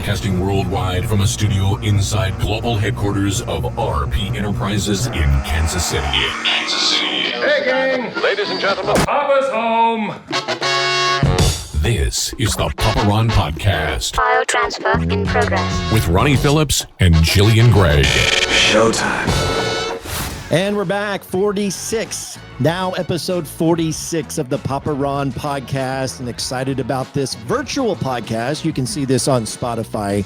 Broadcasting worldwide from a studio inside global headquarters of RP Enterprises in Kansas City. Hey, gang! Ladies and gentlemen, Papa's home! This is the Papa Ron Podcast. File transfer in progress. With Ronnie Phillips and Jillian Gregg. Showtime. And we're back, 46. Now episode 46 of the Papa Ron Podcast, and excited about this virtual podcast. You can see this on Spotify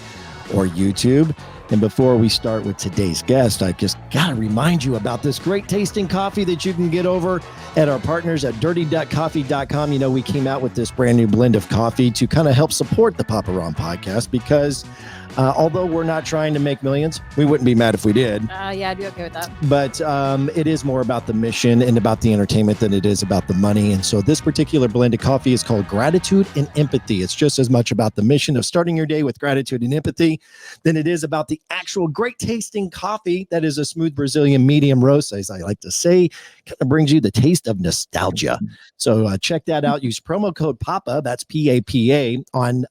or YouTube. And before we start with today's guest, I just got to remind you about this great tasting coffee that you can get over at our partners at dirty.coffee.com. You know, we came out with this brand new blend of coffee to kind of help support the Papa Ron Podcast because although we're not trying to make millions, we wouldn't be mad if we did. Yeah, I'd be okay with that. But it is more about the mission and about the entertainment than it is about the money. And so this particular blend of coffee is called Gratitude and Empathy. It's just as much about the mission of starting your day with gratitude and empathy than it is about the actual great tasting coffee that is a smooth Brazilian medium roast, as I like to say, kind of brings you the taste of nostalgia. So check that out. Use promo code PAPA, that's P-A-P-A, on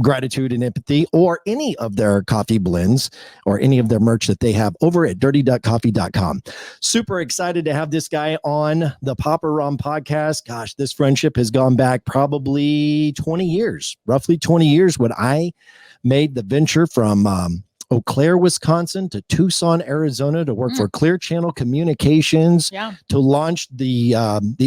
Gratitude and Empathy or any of their coffee blends or any of their merch that they have over at dirty.coffee.com. Super excited to have this guy on the Papa Ron Podcast. Gosh, this friendship has gone back probably 20 years, roughly 20 years when I made the venture from Eau Claire, Wisconsin to Tucson, Arizona to work for Clear Channel Communications to launch the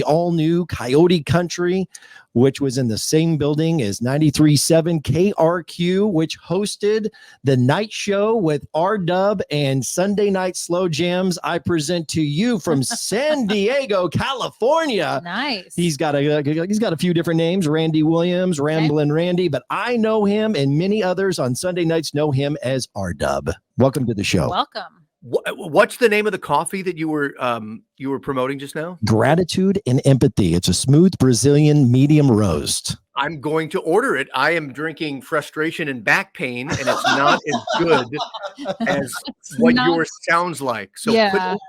all-new Coyote Country, which was in the same building as 93.7 KRQ, which hosted the night show with R-Dub and Sunday Night Slow Jams. I present to you from San Diego, California. Nice. He's got a few different names, Randy Williams, Ramblin Randy, but I know him and many others on Sunday nights know him as R-Dub. Welcome to the show. Welcome. What's the name of the coffee that you were promoting just now? Gratitude and Empathy. It's a smooth Brazilian medium roast. I'm going to order it. I am drinking frustration and back pain, and it's not as good as what yours sounds like. So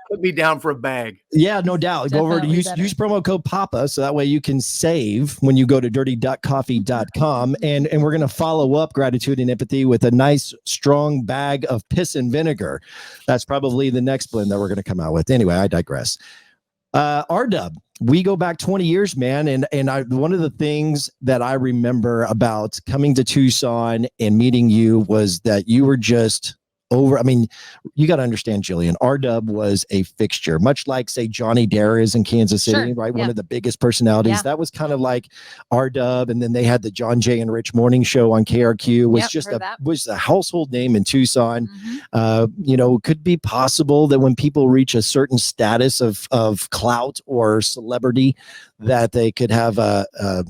put me down for a bag. Yeah, no doubt. Go over to use promo code PAPA, so that way you can save when you go to dirty.coffee.com. And we're going to follow up Gratitude and Empathy with a nice, strong bag of piss and vinegar. That's probably the next blend that we're going to come out with. Anyway, I digress. R-Dub, we go back 20 years, man. And one of the things that I remember about coming to Tucson and meeting you was that you were just over. I mean, you got to understand, Jillian, R-Dub was a fixture, much like, say, Johnny Dare is in Kansas City, right? Yeah. One of the biggest personalities. Yeah. That was kind of like R-Dub. And then they had the John Jay and Rich morning show on KRQ, was a household name in Tucson. Could be possible that when people reach a certain status of clout or celebrity, that they could have an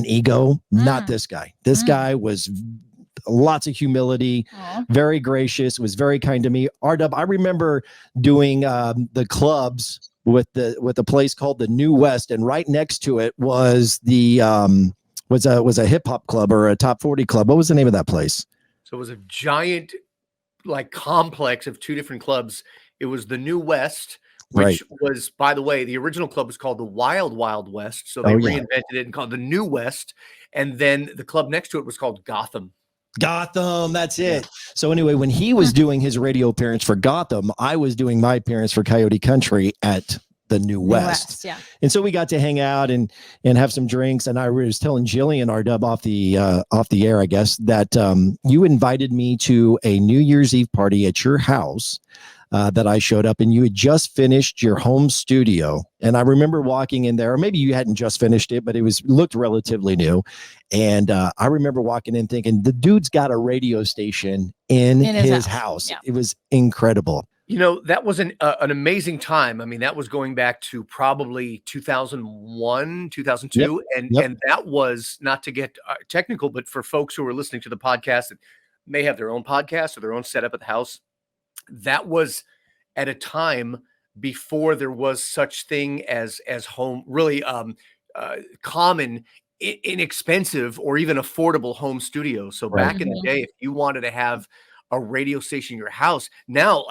ego. Not this guy. This guy was lots of humility, very gracious, was very kind to me. R-Dub, I remember doing the clubs with a place called the New West, and right next to it was the was a hip hop club or a top 40 club. What was the name of that place? So it was a giant complex of two different clubs. It was the New West, which was, by the way, the original club was called the Wild Wild West. So they reinvented it and called the New West. And then the club next to it was called Gotham. That's it. Yeah. So anyway, when he was doing his radio appearance for Gotham, I was doing my appearance for Coyote Country at the New West. And so we got to hang out and have some drinks. And I was telling Jillian, R-Dub, off the air, I guess, that you invited me to a New Year's Eve party at your house. That I showed up, and you had just finished your home studio. And I remember walking in there, or maybe you hadn't just finished it, but it looked relatively new. And I remember walking in thinking, the dude's got a radio station in his house. Yeah. It was incredible. You know, that was an amazing time. I mean, that was going back to probably 2001, 2002. And that was, not to get technical, but for folks who are listening to the podcast that may have their own podcast or their own setup at the house, that was at a time before there was such thing as home, really common, inexpensive, or even affordable home studios. So back in the day, if you wanted to have a radio station in your house, now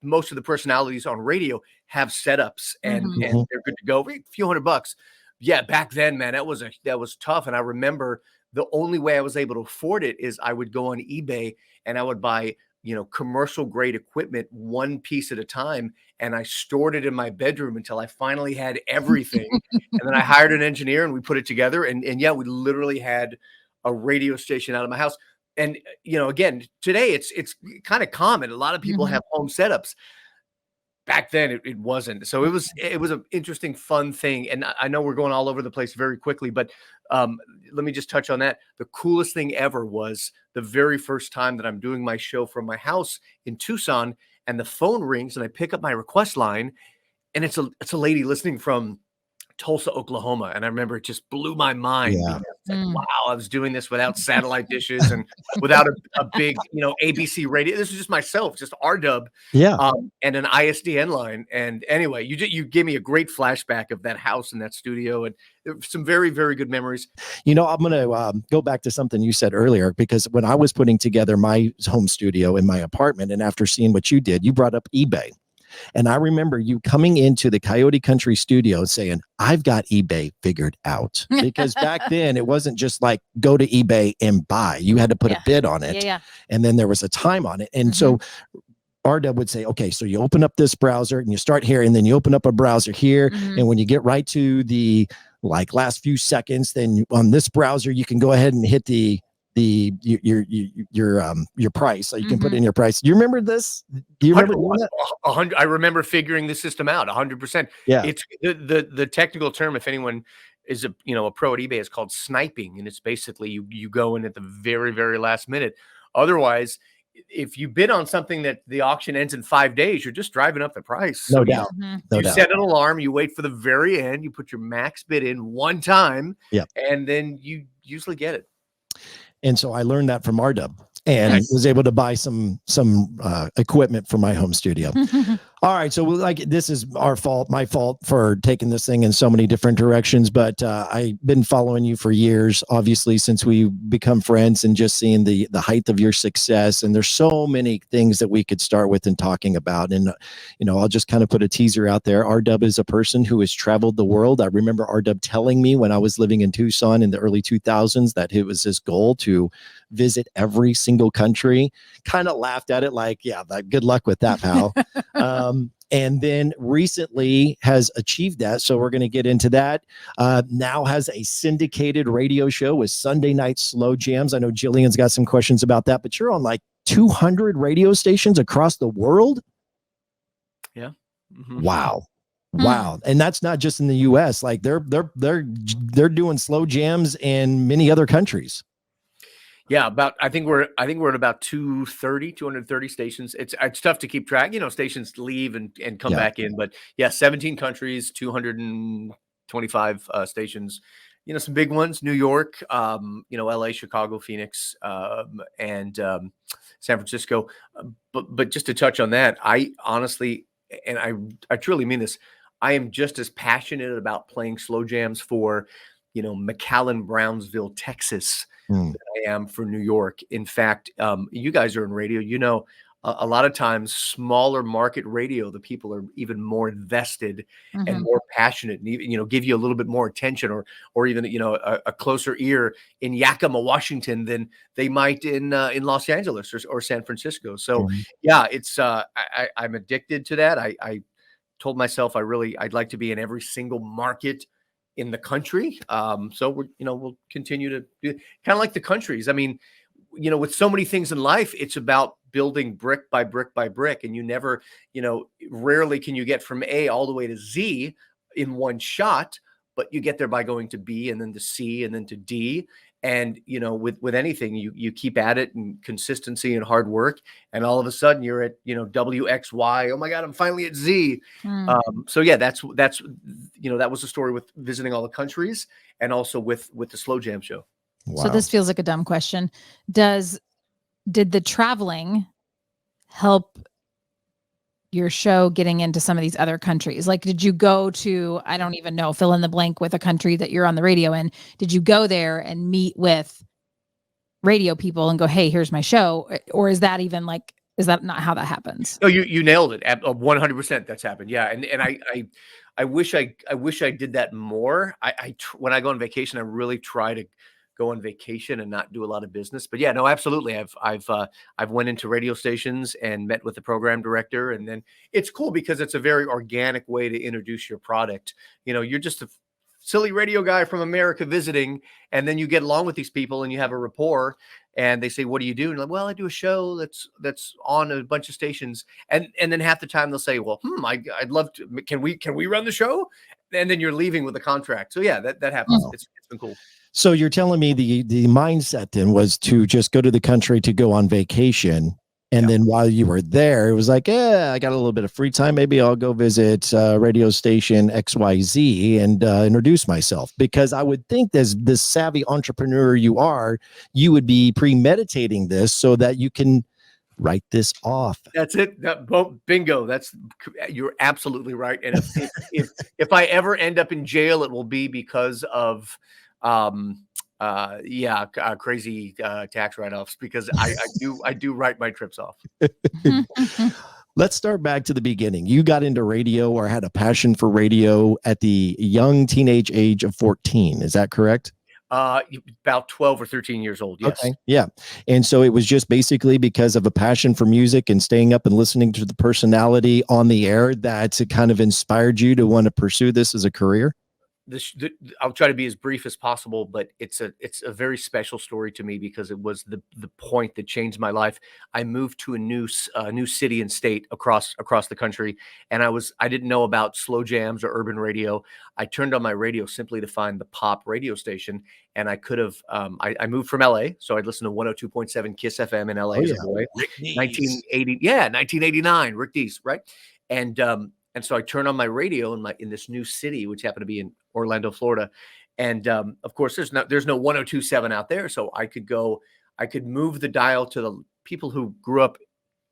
most of the personalities on radio have setups and they're good to go. A few $100. Yeah, back then, man, that was tough. And I remember the only way I was able to afford it is I would go on eBay and I would buy, commercial grade equipment, one piece at a time. And I stored it in my bedroom until I finally had everything. And then I hired an engineer and we put it together. And yeah, we literally had a radio station out of my house. And, again, today it's kind of common. A lot of people have home setups. Back then it wasn't. So it was an interesting, fun thing. And I know we're going all over the place very quickly, but let me just touch on that. The coolest thing ever was the very first time that I'm doing my show from my house in Tucson, and the phone rings and I pick up my request line, and it's a lady listening from Tulsa, Oklahoma. And I remember it just blew my mind. Yeah. Because it's like, wow, I was doing this without satellite dishes and without a big, ABC radio. This was just myself, just RW, Yeah. and an ISDN line. And anyway, you gave me a great flashback of that house and that studio, and some very, very good memories. I'm going to go back to something you said earlier, because when I was putting together my home studio in my apartment, and after seeing what you did, you brought up eBay. And I remember you coming into the Coyote Country studio saying, I've got eBay figured out. Because back then it wasn't just like go to eBay and buy. You had to put a bid on it. And then there was a time on it. And so RW would say, okay, so you open up this browser and you start here, and then you open up a browser here. And when you get right to the last few seconds, then on this browser, you can go ahead and hit your price. So you can put in your price. Do you remember this? Do you remember doing that? 100. I remember figuring the system out 100%. Yeah. It's the technical term, if anyone is a pro at eBay, is called sniping. And it's basically you go in at the very, very last minute. Otherwise, if you bid on something that the auction ends in 5 days, you're just driving up the price. No doubt. You set an alarm, you wait for the very end, you put your max bid in one time, and then you usually get it. And so I learned that from RW, and was able to buy some equipment for my home studio. All right. So this is my fault for taking this thing in so many different directions, but I've been following you for years, obviously, since we become friends, and just seeing the height of your success. And there's so many things that we could start with and talking about. And, I'll just kind of put a teaser out there. RW is a person who has traveled the world. I remember RW telling me when I was living in Tucson in the early 2000s that it was his goal to visit every single country. Kind of laughed at it like, good luck with that, pal. And then recently has achieved that. So we're going to get into that. Now has a syndicated radio show with Sunday night slow jams. I know Jillian's got some questions about that, but you're on 200 radio stations across the world. Yeah. Wow. Wow. And that's not just in the US. They're doing slow jams in many other countries. Yeah, I think we're at about 230 stations. It's tough to keep track. Stations leave and come back in, but 17 countries, 225 stations. Some big ones: New York, LA, Chicago, Phoenix, and San Francisco. But just to touch on that, I honestly, and I truly mean this, I am just as passionate about playing slow jams for, McAllen, Brownsville, Texas, than I am for New York. In fact, you guys are in radio, a lot of times smaller market radio, the people are even more invested and more passionate, and even, give you a little bit more attention, or even, a closer ear in Yakima, Washington than they might in Los Angeles or San Francisco. So it's I'm addicted to that. I told myself I'd like to be in every single market in the country. So we'll continue to do kind of like the countries. I mean, with so many things in life, it's about building brick by brick by brick. And you never, rarely can you get from A all the way to Z in one shot, but you get there by going to B and then to C and then to D. And, with anything, you keep at it, and consistency and hard work. And all of a sudden you're at, WXY. Oh my God, I'm finally at Z. So that's, that was the story with visiting all the countries, and also with the Slow Jam show. Wow. So this feels like a dumb question. Did the traveling help your show getting into some of these other countries? Did you go to, I don't even know, fill in the blank with a country that you're on the radio in? Did you go there and meet with radio people and go, hey, here's my show? Or is that even is that not how that happens? No, you nailed it. 100% that's happened. Yeah. And I wish I did that more. When I go on vacation, I really try to go on vacation and not do a lot of business. But yeah, no, absolutely. I've went into radio stations and met with the program director, and then it's cool because it's a very organic way to introduce your product. You know, you're just a silly radio guy from America visiting, and then you get along with these people and you have a rapport, and they say, what do you do? And like, well, I do a show that's on a bunch of stations. And then half the time they'll say, well, I'd love to, can we run the show? And then you're leaving with a contract. So yeah, that happens. It's been cool. So you're telling me the mindset then was to just go to the country to go on vacation. And then while you were there, it was like, I got a little bit of free time. Maybe I'll go visit radio station XYZ and introduce myself. Because I would think as this savvy entrepreneur you are, you would be premeditating this so that you can write this off. That's it. Bingo. You're absolutely right. And if I ever end up in jail, it will be because of crazy tax write-offs, because I do write my trips off. Let's start back to the beginning. You got into radio or had a passion for radio at the young teenage age of 14. Is that correct? About 12 or 13 years old. Yes. Okay. Yeah. And so it was just basically because of a passion for music and staying up and listening to the personality on the air that kind of inspired you to want to pursue this as a career? I'll try to be as brief as possible, but it's a very special story to me because it was the point that changed my life. I moved to a new city and state across the country, and I didn't know about slow jams or urban radio. I turned on my radio simply to find the pop radio station, and I could have. I moved from LA, so I'd listen to 102.7 Kiss FM in LA as a boy. 1989, Rick Dees, right? And so I turned on my radio in this new city, which happened to be in Orlando, Florida. And of course, there's no 102.7 out there. So I could move the dial to the people who grew up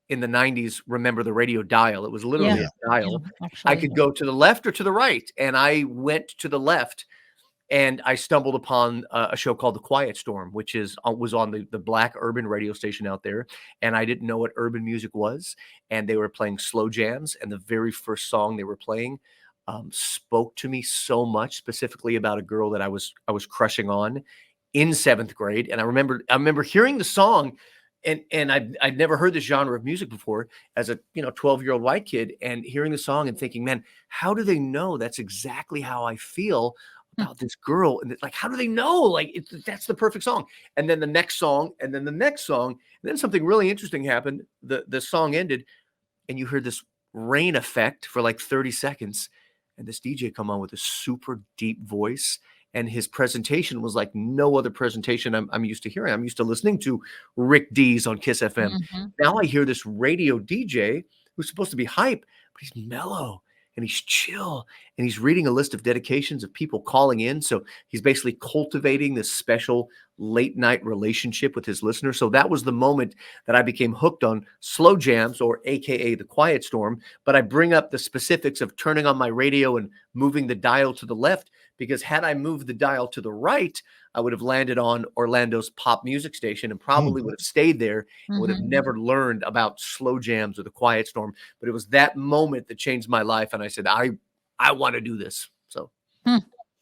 in the 90s remember the radio dial. It was literally a dial. I could go to the left or to the right. And I went to the left, and I stumbled upon a show called The Quiet Storm, which was on the black urban radio station out there. And I didn't know what urban music was. And they were playing slow jams. And the very first song they were playing spoke to me so much, specifically about a girl that I was crushing on in 7th grade. And I remember hearing the song, and I'd never heard this genre of music before as a 12-year-old white kid, and hearing the song and thinking, man, how do they know that's exactly how I feel about this girl? And like, how do they know? Like, that's the perfect song. And then the next song, and then the next song, and then something really interesting happened. The song ended, and you heard this rain effect for like 30 seconds, and this DJ come on with a super deep voice, and his presentation was like no other presentation I'm used to hearing. I'm used to listening to Rick Dees on Kiss FM. Now I hear this radio DJ who's supposed to be hype, but he's mellow and he's chill, and he's reading a list of dedications of people calling in. So he's basically cultivating this special late night relationship with his listeners. So that was the moment that I became hooked on slow jams, or AKA The Quiet Storm. But I bring up the specifics of turning on my radio and moving the dial to the left, because had I moved the dial to the right, I would have landed on Orlando's pop music station and probably would have stayed there and would have never learned about slow jams or The Quiet Storm. But it was that moment that changed my life. And I said, I want to do this. So.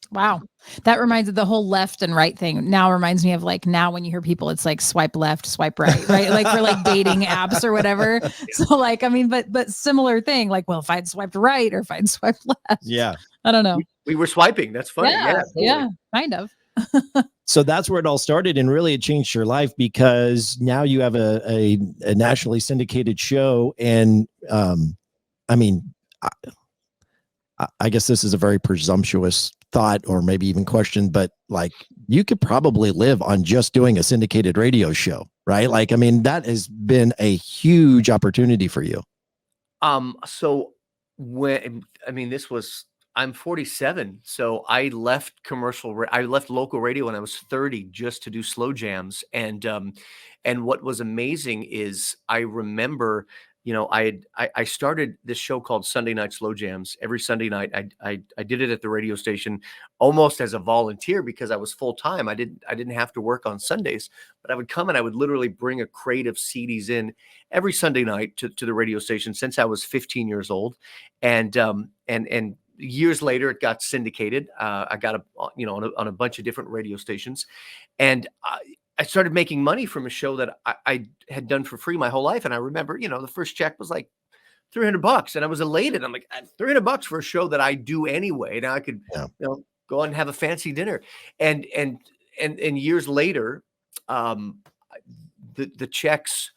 Wow. That reminds of the whole left and right thing. Now reminds me of like, now when you hear people, it's like swipe left, swipe right, right? Like for like dating apps or whatever. So like, I mean, but similar thing, like, well, if I'd swiped right or if I'd swiped left. Yeah. I don't know. We were swiping. That's funny. Yeah, Totally. yeah, kind of. So that's where it all started, and really it changed your life, because now you have a nationally syndicated show. And I mean, I guess this is a very presumptuous thought, or maybe even question, but like, you could probably live on just doing a syndicated radio show, right? Like, I mean, that has been a huge opportunity for you. So I'm 47. So I left I left local radio when I was 30 just to do slow jams. And what was amazing is I remember, I started this show called Sunday Night Slow Jams. Every Sunday night, I did it at the radio station almost as a volunteer, because I was full time. I didn't have to work on Sundays, but I would come and I would literally bring a crate of CDs in every Sunday night to the radio station since I was 15 years old. And years later, it got syndicated. I got on a bunch of different radio stations, and I started making money from a show that I had done for free my whole life. And I remember, the first check was like $300, and I was elated. I'm like, $300 for a show that I do anyway. Now I could, go out and have a fancy dinner. And years later, the checks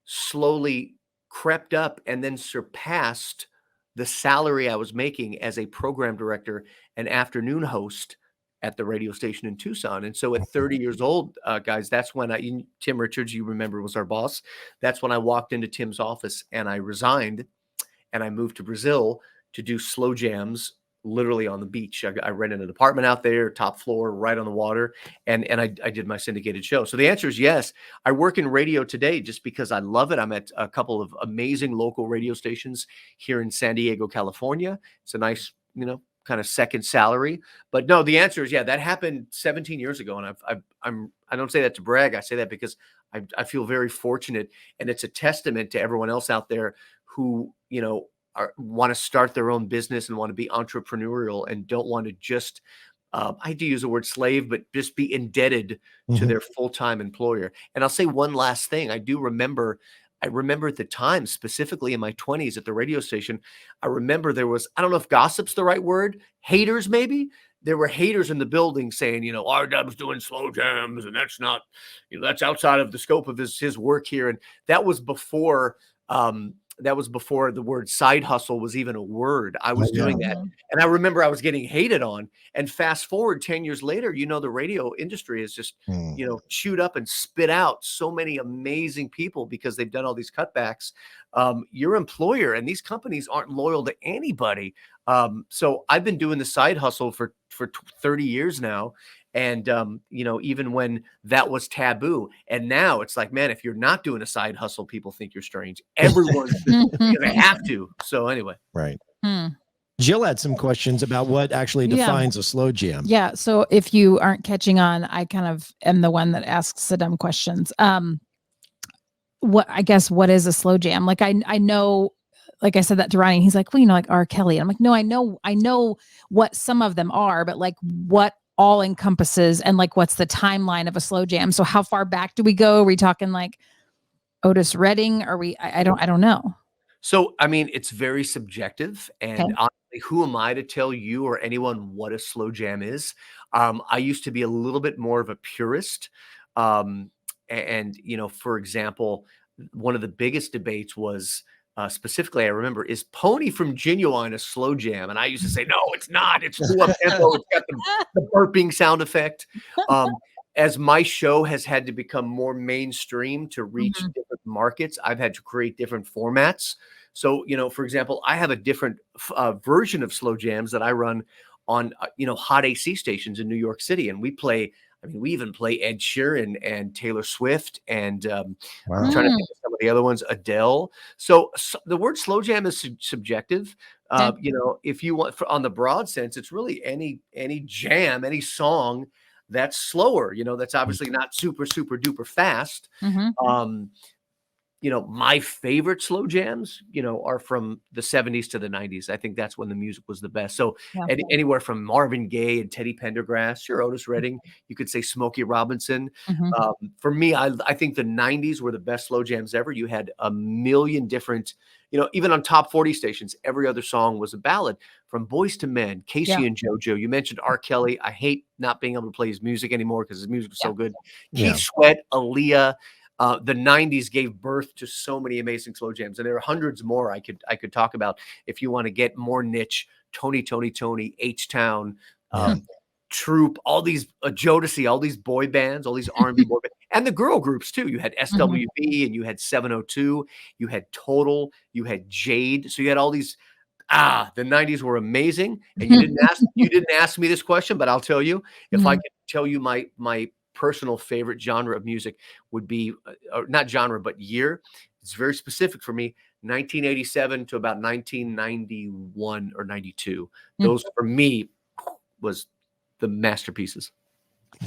slowly crept up and then surpassed the salary I was making as a program director and afternoon host at the radio station in Tucson. And so at 30 years old, guys, that's when Tim Richards, you remember, was our boss. That's when I walked into Tim's office and I resigned and I moved to Brazil to do slow jams literally on the beach. I rented an apartment out there, top floor, right on the water. And I did my syndicated show. So the answer is yes. I work in radio today just because I love it. I'm at a couple of amazing local radio stations here in San Diego, California. It's a nice, kind of second salary. But no, the answer is, that happened 17 years ago. And I don't say that to brag. I say that because I feel very fortunate. And it's a testament to everyone else out there who, want to start their own business and want to be entrepreneurial and don't want to just, I hate to use the word slave, but just be indebted to their full-time employer. And I'll say one last thing. I remember at the time, specifically in my 20s at the radio station, I remember there was, I don't know if gossip's the right word, haters maybe. There were haters in the building saying, R-Dub's doing slow jams and that's not, that's outside of the scope of his work here. And that was before, the word side hustle was even a word. I was doing that. And I remember I was getting hated on. And fast forward 10 years later, the radio industry is just, chewed up and spit out so many amazing people because they've done all these cutbacks. Your employer and these companies aren't loyal to anybody. So I've been doing the side hustle for 30 years now. And, even when that was taboo, and now it's like, man, if you're not doing a side hustle, people think you're strange. Everyone's they have to. So anyway. Right. Jill had some questions about what actually defines a slow jam. Yeah. So if you aren't catching on, I kind of am the one that asks the dumb questions. What is a slow jam? Like I know, like I said that to Ronnie, he's like, well, like R. Kelly. I'm like, no, I know what some of them are, but like what all encompasses and like what's the timeline of a slow jam? So how far back do we go? Are we talking like Otis Redding? Are we? I don't know. So I mean, it's very subjective, and honestly, who am I to tell you or anyone what a slow jam is? I used to be a little bit more of a purist, and for example, one of the biggest debates was. Specifically, I remember, is Pony from Genuine a slow jam? And I used to say, no, it's not. It's too up tempo. It's got the burping sound effect. As my show has had to become more mainstream to reach different markets, I've had to create different formats. So, for example, I have a different version of slow jams that I run on, hot AC stations in New York City. And we even play Ed Sheeran and Taylor Swift and I'm trying to think of some of the other ones, Adele. So the word slow jam is subjective. If you want, on the broad sense, it's really any jam, any song that's slower, that's obviously not super, super duper fast. My favorite slow jams, are from the 70s to the 90s. I think that's when the music was the best. So anywhere from Marvin Gaye and Teddy Pendergrass, sure, Otis Redding, you could say Smokey Robinson. For me, I think the 90s were the best slow jams ever. You had a million different, even on top 40 stations, every other song was a ballad, from Boyz II Men, Casey and JoJo. You mentioned R. Kelly. I hate not being able to play his music anymore because his music was so good. Keith Sweat, Aaliyah. The 90s gave birth to so many amazing slow jams, and there are hundreds more I could talk about if you want to get more niche. Tony, H-Town, Troop, all these Jodeci, all these boy bands, all these R&B boy bands, and the girl groups too. You had SWV and you had 702, you had Total, you had Jade. So you had all these. The 90s were amazing, and you didn't ask me this question, but I'll tell you, if I could tell you my personal favorite genre of music would be not genre, but year. It's very specific for me. 1987 to about 1991 or 92. Those for me was the masterpieces.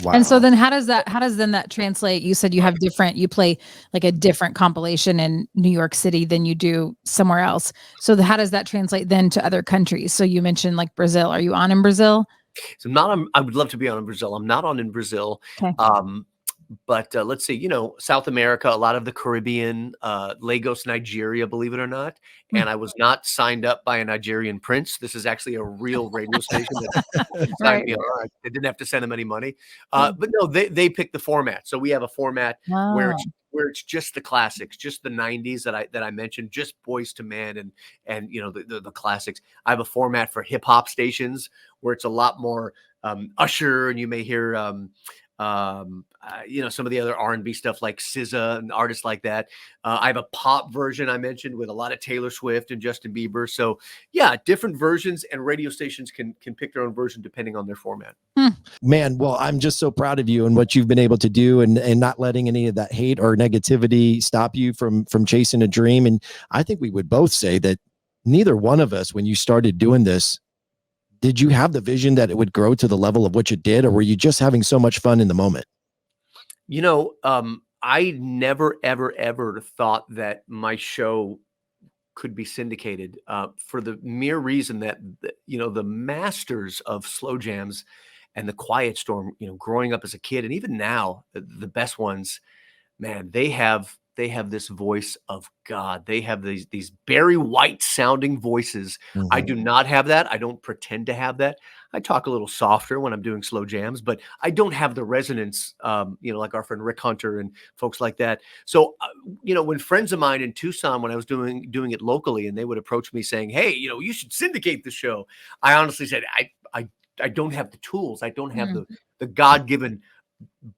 Wow. And so then how does that translate? You said you play like a different compilation in New York City than you do somewhere else. So how does that translate then to other countries? So you mentioned like Brazil. Are you on in Brazil? So I'm not on, I would love to be on in Brazil. I'm not on in Brazil. Okay. But let's see, South America, a lot of the Caribbean, Lagos, Nigeria, believe it or not. Mm. And I was not signed up by a Nigerian prince. This is actually a real radio station that signed Right. me on. I didn't have to send them any money. But no, they picked the format. So we have a format where Wow. it's just the classics, just the 90s that I mentioned, just Boys to Men and the classics. I have a format for hip hop stations where it's a lot more Usher, and you may hear some of the other R&B stuff like SZA and artists like that. I have a pop version I mentioned with a lot of Taylor Swift and Justin Bieber. So yeah, different versions, and radio stations can pick their own version depending on their format. Man, well, I'm just so proud of you and what you've been able to do, and not letting any of that hate or negativity stop you from chasing a dream. And I think we would both say that neither one of us, when you started doing this, did you have the vision that it would grow to the level of what you did, or were you just having so much fun in the moment? I never, ever, ever thought that my show could be syndicated for the mere reason that, the masters of slow jams and the Quiet Storm, growing up as a kid, and even now, the best ones, man, they have this voice of God. They have these Barry White sounding voices. I do not have that. I don't pretend to have that. I talk a little softer when I'm doing slow jams, but I don't have the resonance, like our friend Rick Hunter and folks like that. So, when friends of mine in Tucson, when I was doing it locally, and they would approach me saying, "Hey, you should syndicate the show," I honestly said, I don't have the tools. I don't have the God-given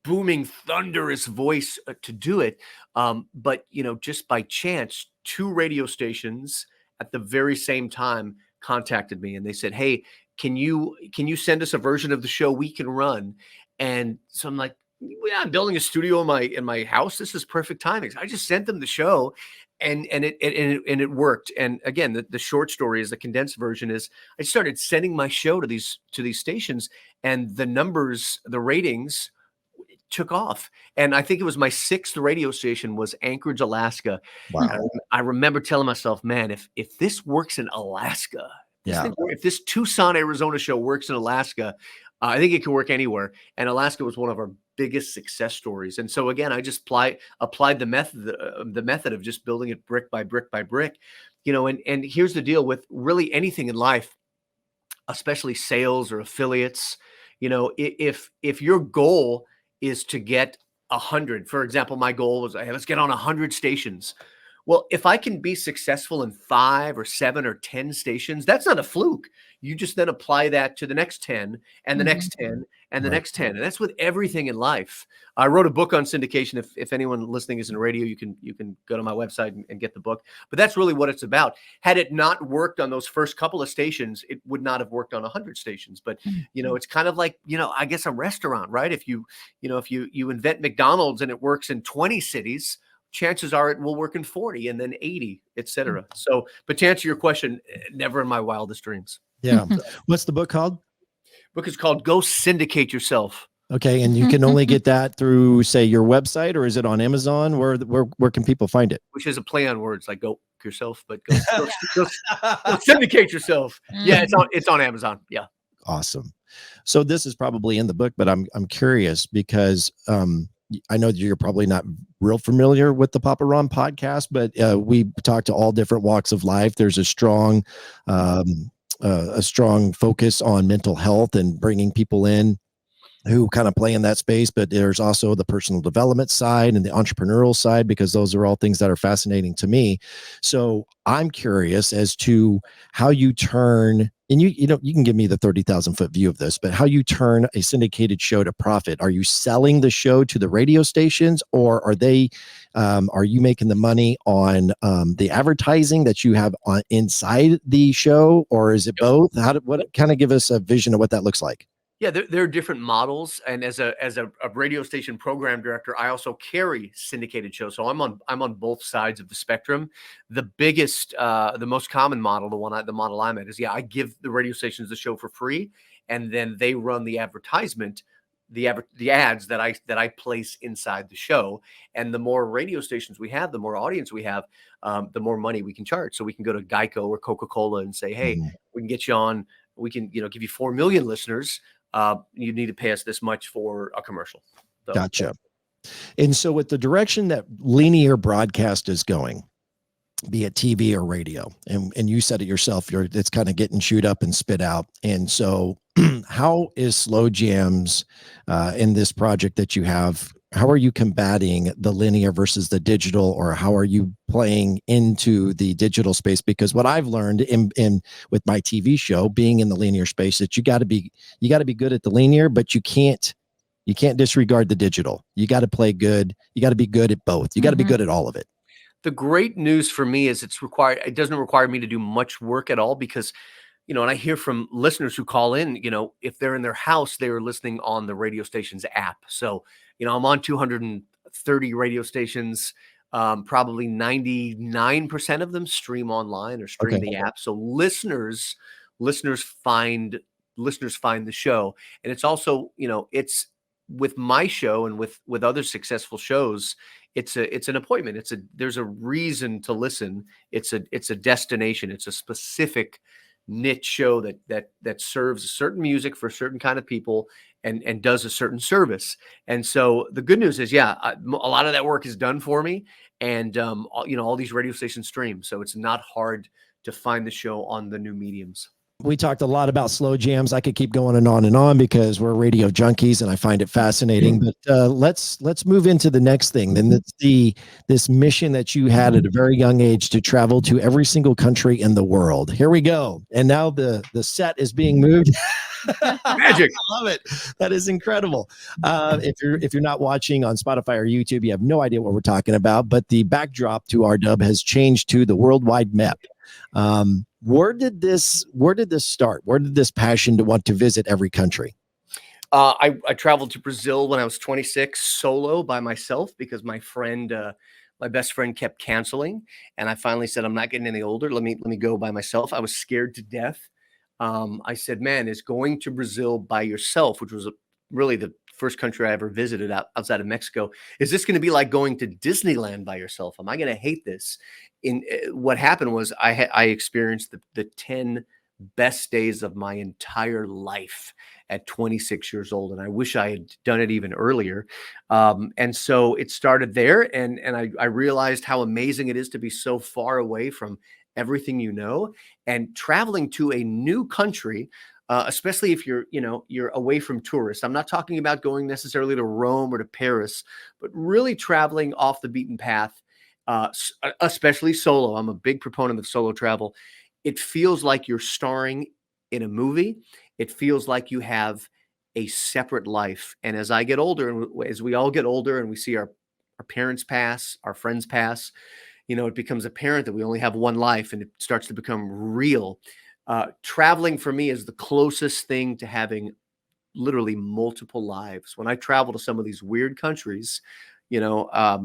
booming, thunderous voice to do it. But just by chance, two radio stations at the very same time contacted me, and they said, "Hey, can you send us a version of the show we can run?" And so I'm like, "Yeah, I'm building a studio in my house. This is perfect timing." So I just sent them the show, and it worked. And again, the short story is the condensed version is I started sending my show to these stations, and the numbers, the ratings took off. And I think it was my sixth radio station was Anchorage, Alaska. Wow. And I remember telling myself, man, if this works in Alaska, if this Tucson, Arizona show works in Alaska, I think it can work anywhere. And Alaska was one of our biggest success stories. And so again, I just applied the method of just building it brick by brick by brick, and here's the deal with really anything in life, especially sales or affiliates. If your goal is to get 100, for example, my goal was, hey, let's get on 100 stations. Well, if I can be successful in 5 or 7 or 10 stations, that's not a fluke. You just then apply that to the next 10 and the next 10 and the next 10. And that's with everything in life. I wrote a book on syndication. If anyone listening is in radio, you can go to my website and get the book. But that's really what it's about. Had it not worked on those first couple of stations, it would not have worked on 100 stations. But, it's kind of like, I guess a restaurant, right? If you invent McDonald's and it works in 20 cities, chances are it will work in 40 and then 80, et cetera. So, but to answer your question, never in my wildest dreams. Yeah. What's the book called? Book is called Go Syndicate Yourself. Okay. And you can only get that through, say, your website, or is it on Amazon? Where can people find it? Which is a play on words, like go yourself, but go syndicate yourself. Yeah, it's on Amazon. Yeah. Awesome. So this is probably in the book, but I'm curious because I know that you're probably not real familiar with the Papa Ron podcast, but we talk to all different walks of life. There's a strong focus on mental health and bringing people in who kind of play in that space, but there's also the personal development side and the entrepreneurial side, because those are all things that are fascinating to me. So I'm curious as to how you turn, and you can give me the 30,000 foot view of this, but how you turn a syndicated show to profit. Are you selling the show to the radio stations, or are you making the money on the advertising that you have on inside the show, or is it both? What kind of give us a vision of what that looks like? Yeah, there are different models, and as a radio station program director, I also carry syndicated shows. So I'm on both sides of the spectrum. The biggest, the most common model, the model I'm at is, I give the radio stations the show for free, and then they run the advertisement the ads that I place inside the show. And the more radio stations we have, the more audience we have, the more money we can charge. So we can go to Geico or Coca-Cola and say, hey, we can get you on, we can, give you 4 million listeners. You need to pay us this much for a commercial. So, Gotcha. And so with the direction that linear broadcast is going, be it TV or radio, and you said it yourself, it's kind of getting chewed up and spit out. And so how is Slow Jams in this project that you have, how are you combating the linear versus the digital, or how are you playing into the digital space? Because what I've learned in with my TV show, being in the linear space, that you got to be good at the linear, but you can't disregard the digital. You got to play good. You got to be good at both. You got to be good at all of it. The great news for me is it doesn't require me to do much work at all, because, and I hear from listeners who call in, if they're in their house, they are listening on the radio station's app. So, I'm on 230 radio stations. Probably 99% of them stream online or stream the app. So listeners find the show. And it's also, it's with my show and with other successful shows, it's an appointment. There's a reason to listen. It's a destination. It's a specific niche show that serves a certain music for a certain kind of people and does a certain service. And so the good news is, a lot of that work is done for me, and all these radio stations stream, so it's not hard to find the show on the new mediums. We talked a lot about Slow Jams. I could keep going and on because we're radio junkies and I find it fascinating. But let's move into the next thing. Then it's this mission that you had at a very young age to travel to every single country in the world. Here we go. And now the set is being moved. Magic. I love it. That is incredible. If you're not watching on Spotify or YouTube, you have no idea what we're talking about. But the backdrop to our dub has changed to the worldwide map. Where did this start? Where did this passion to want to visit every country? I traveled to Brazil when I was 26 solo by myself, because my best friend kept canceling. And I finally said, I'm not getting any older. Let me go by myself. I was scared to death. I said, man, is going to Brazil by yourself, which was really the first country I ever visited outside of Mexico, is this going to be like going to Disneyland by yourself? Am I going to hate this? What happened was I experienced the 10 best days of my entire life at 26 years old. And I wish I had done it even earlier. And so it started there. And I realized how amazing it is to be so far away from everything and traveling to a new country, especially if you're away from tourists. I'm not talking about going necessarily to Rome or to Paris, but really traveling off the beaten path, especially solo. I'm a big proponent of solo travel. It feels like you're starring in a movie. It feels like you have a separate life. And as I get older, and as we all get older and we see our parents pass, our friends pass, it becomes apparent that we only have one life, and it starts to become real. Traveling for me is the closest thing to having literally multiple lives. When I travel to some of these weird countries, I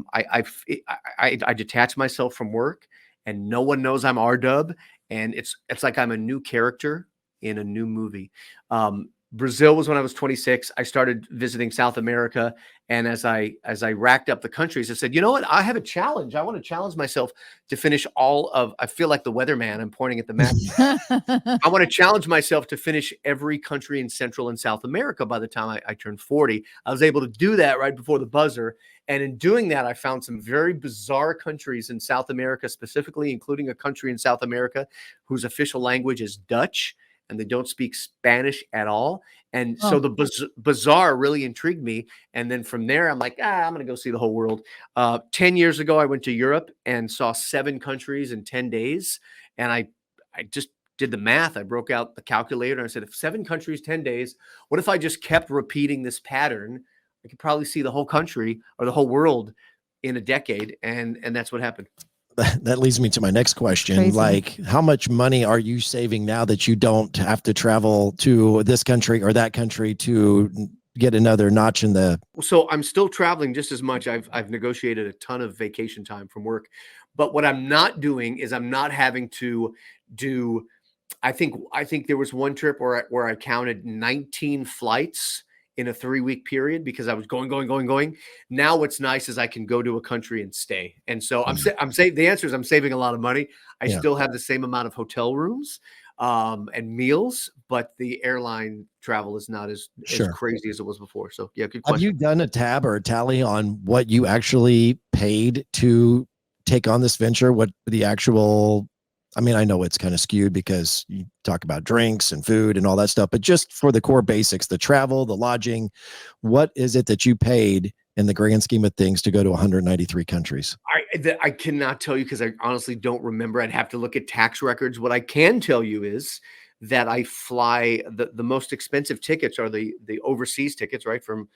detach myself from work, and no one knows I'm R-Dub, and it's like I'm a new character in a new movie. Brazil was when I was 26. I started visiting South America. And as I racked up the countries, I said, you know what? I have a challenge. I want to challenge myself to finish I feel like the weatherman. I'm pointing at the map. I want to challenge myself to finish every country in Central and South America by the time I turned 40. I was able to do that right before the buzzer. And in doing that, I found some very bizarre countries in South America, specifically, including a country in South America whose official language is Dutch, and they don't speak Spanish at all. And so the bizarre really intrigued me. And then from there, I'm like, I'm going to go see the whole world. 10 years ago, I went to Europe and saw 7 countries in 10 days. And I just did the math. I broke out the calculator and I said, if 7 countries, 10 days, what if I just kept repeating this pattern? I could probably see the whole country or the whole world in a decade. And that's what happened. That leads me to my next question. Crazy. Like, how much money are you saving now that you don't have to travel to this country or that country to get another notch in the... So I'm still traveling just as much. I've negotiated a ton of vacation time from work, but what I'm not doing is I'm not having to do, I think there was one trip where I counted 19 flights in a 3-week period because I was going. Now what's nice is I can go to a country and stay. And so I'm saying the answer is I'm saving a lot of money. I still have the same amount of hotel rooms and meals, but the airline travel is not as crazy as it was before. So yeah, good question. Have you done a tab or a tally on what you actually paid to take on this venture? What the actual, I mean, I know it's kind of skewed because you talk about drinks and food and all that stuff, but just for the core basics, the travel, the lodging, what is it that you paid in the grand scheme of things to go to 193 countries? I cannot tell you because I honestly don't remember. I'd have to look at tax records. What I can tell you is that I fly the most expensive tickets are the overseas tickets, right? From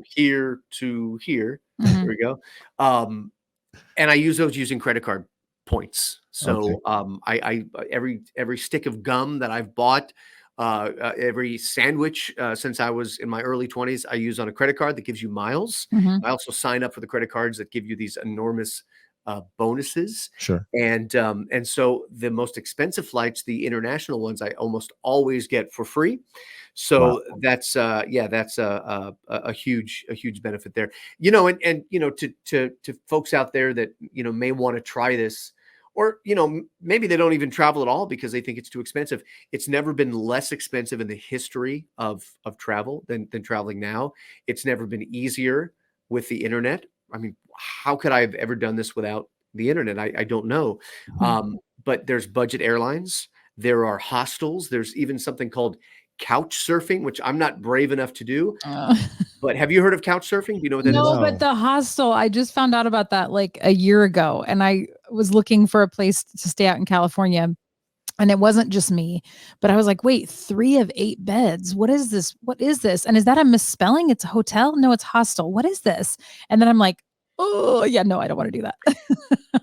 here to here. There we go. And I use those using credit card points. So I every stick of gum that I've bought, every sandwich since I was in my early 20s, I use on a credit card that gives you miles. I also sign up for the credit cards that give you these enormous bonuses. Sure. And so the most expensive flights, the international ones, I almost always get for free. So that's a huge benefit there. And to folks out there that may want to try this, or maybe they don't even travel at all because they think it's too expensive. It's never been less expensive in the history of travel than traveling now. It's never been easier with the internet. I mean, how could I have ever done this without the internet? I don't know. But there's budget airlines. There are hostels. There's even something called couch surfing, which I'm not brave enough to do. But have you heard of couch surfing? Do you know what that is? No, but the hostel, I just found out about that like a year ago, and I was looking for a place to stay out in California. And it wasn't just me, but I was like, wait, 3 of 8 beds. What is this? What is this? And is that a misspelling? It's a hotel? No, it's hostel. What is this? And then I'm like, oh yeah, no, I don't want to do that.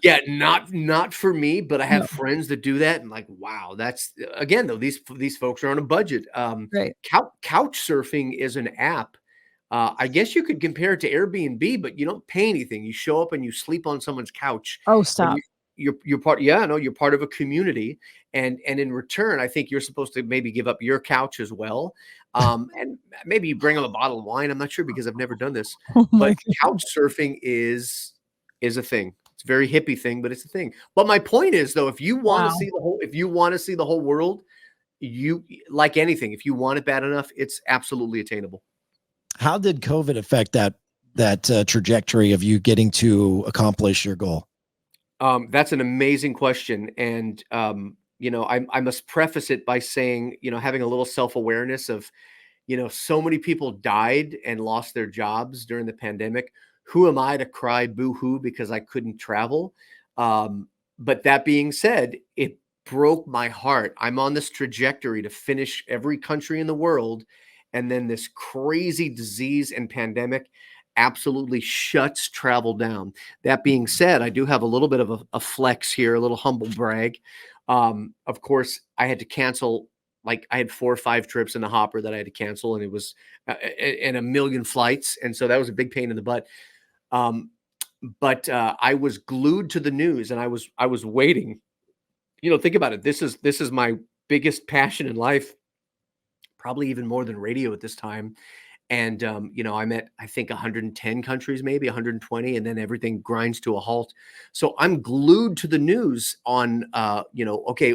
Yeah, not for me, but I have friends that do that. And like, wow, that's again, though, these folks are on a budget. Right. Couch surfing is an app. I guess you could compare it to Airbnb, but you don't pay anything. You show up and you sleep on someone's couch. Oh, stop. You're part. Yeah, no, you're part of a community, and in return, I think you're supposed to maybe give up your couch as well, and maybe you bring them a bottle of wine. I'm not sure because I've never done this, but couch surfing is a thing. It's a very hippie thing, but it's a thing. But my point is, though, if you want to see the whole world, you like anything. If you want it bad enough, it's absolutely attainable. How did COVID affect that trajectory of you getting to accomplish your goal? That's an amazing question. And, I must preface it by saying, having a little self-awareness of, so many people died and lost their jobs during the pandemic. Who am I to cry boo-hoo because I couldn't travel? But that being said, it broke my heart. I'm on this trajectory to finish every country in the world. And then this crazy disease and pandemic absolutely shuts travel down. That being said, I do have a little bit of a flex here, a little humble brag. Of course, I had to cancel, like I had 4 or 5 trips in the hopper that I had to cancel, and it was and a million flights. And so that was a big pain in the butt. But I was glued to the news, and I was waiting. Think about it. This is my biggest passion in life, probably even more than radio at this time. And, I'm at, I think 110 countries, maybe 120, and then everything grinds to a halt. So I'm glued to the news on, okay,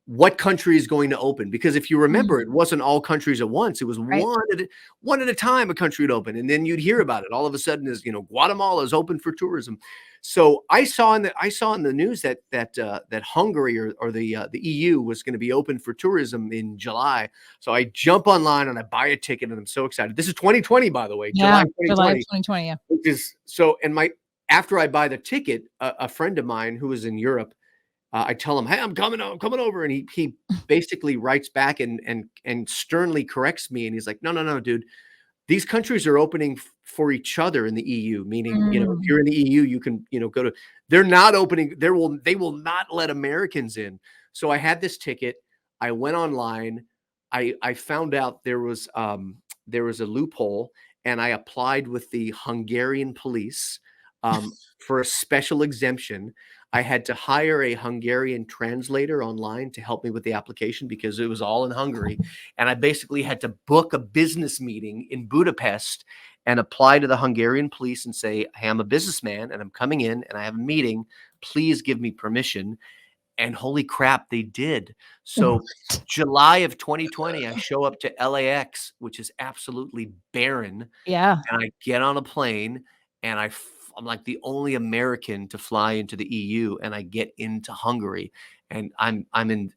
what country is going to open? Because if you remember, it wasn't all countries at once. It was one at a time a country would open. And then you'd hear about it. All of a sudden is, Guatemala is open for tourism. So I saw in the news that Hungary or the EU was going to be open for tourism in July. So I jump online and I buy a ticket, and I'm so excited. This is 2020, by the way, Yeah, July 2020. Yeah. Which is so. And after I buy the ticket, a friend of mine who is in Europe, I tell him, "Hey, I'm coming over," and he basically writes back and sternly corrects me, and he's like, "No, dude. These countries are opening for each other in the EU, meaning, if you're in the EU, you can, go to, they're not opening. They will not let Americans in." So I had this ticket. I went online. I found out there was a loophole, and I applied with the Hungarian police. For a special exemption, I had to hire a Hungarian translator online to help me with the application because it was all in Hungary. And I basically had to book a business meeting in Budapest and apply to the Hungarian police and say, hey, I'm a businessman and I'm coming in and I have a meeting. Please give me permission. And holy crap, they did. So July of 2020, I show up to LAX, which is absolutely barren. Yeah. And I get on a plane and I'm like the only American to fly into the EU, and I get into Hungary, and I'm in,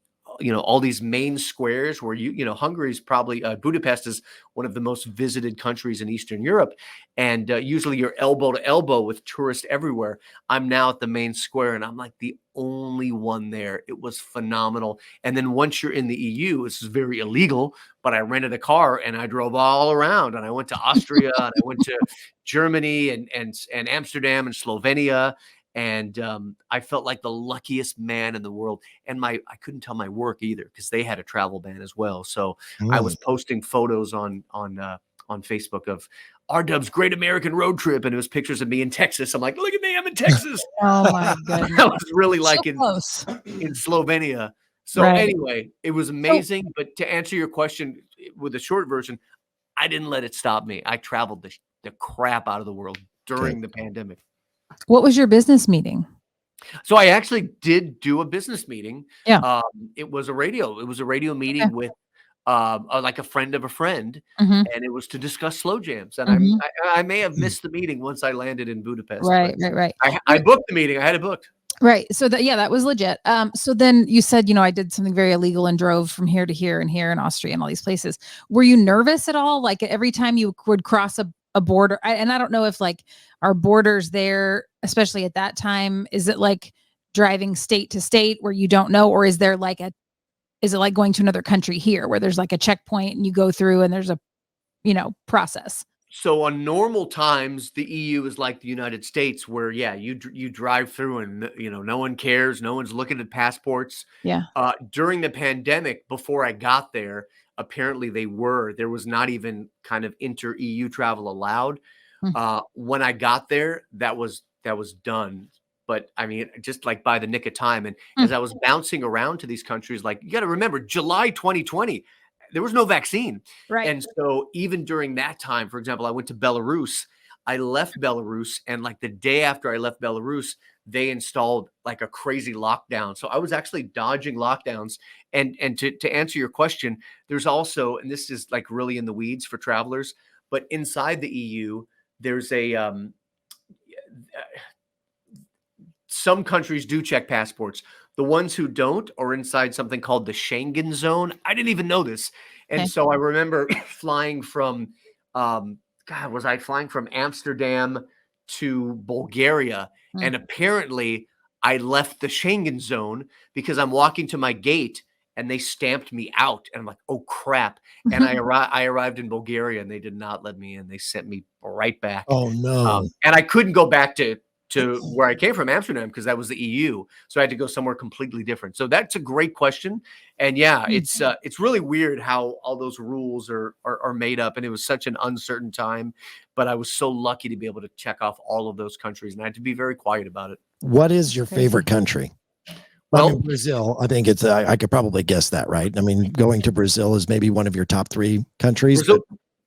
all these main squares where Hungary is probably Budapest is one of the most visited countries in Eastern Europe, and usually you're elbow to elbow with tourists everywhere. I'm now at the main square, and I'm like the only one there. It was phenomenal. And then once you're in the EU, this is very illegal, but I rented a car and I drove all around, and I went to Austria and I went to Germany and Amsterdam and Slovenia. And I felt like the luckiest man in the world. And I couldn't tell my work either because they had a travel ban as well. So I was posting photos on Facebook of RDub's Great American Road Trip, and it was pictures of me in Texas. I'm like, look at me, I'm in Texas. Oh my goodness. I was really like in close. in Slovenia. So anyway, it was amazing. But to answer your question with the short version, I didn't let it stop me. I traveled the crap out of the world during the pandemic. What was your business meeting? So I actually did do a business meeting. Yeah. It was a radio meeting with like a friend of a friend, Mhm. and it was to discuss slow jams. And Mhm. I may have missed the meeting once I landed in Budapest. Right. I booked the meeting. I had it booked. Right. So that was legit. So then you said, I did something very illegal and drove from here to here and here in Austria and all these places. Were you nervous at all? Like every time you would cross a border, and I don't know if like our borders there, especially at that time, is it like driving state to state where you don't know, or is it like going to another country here where there's like a checkpoint and you go through and there's a, process? So on normal times, the EU is like the United States, where you drive through and no one cares, no one's looking at passports. Yeah. During the pandemic, before I got there, apparently there was not even kind of inter-EU travel allowed. When I got there, that was done. But I mean, just like by the nick of time. And as I was bouncing around to these countries, like you got to remember, July 2020. There was no vaccine. Right. And so even during that time, for example, I went to Belarus. I left Belarus, and like the day after I left Belarus, they installed like a crazy lockdown. So I was actually dodging lockdowns. And to answer your question, there's also, and this is like really in the weeds for travelers, but inside the EU, there's some countries do check passports. The ones who don't are inside something called the Schengen zone. I didn't even know this. And so I remember flying from, was I flying from Amsterdam to Bulgaria? And apparently I left the Schengen zone because I'm walking to my gate and they stamped me out. And I'm like, oh crap. And I arrived in Bulgaria and they did not let me in. They sent me right back. Oh no. And I couldn't go back to where I came from, Amsterdam, because that was the EU. So I had to go somewhere completely different. So that's a great question. And it's really weird how all those rules are made up. And it was such an uncertain time, but I was so lucky to be able to check off all of those countries, and I had to be very quiet about it. What is your favorite country? Well, Brazil, I think I could probably guess that, right? I mean, going to Brazil is maybe one of your top 3 countries.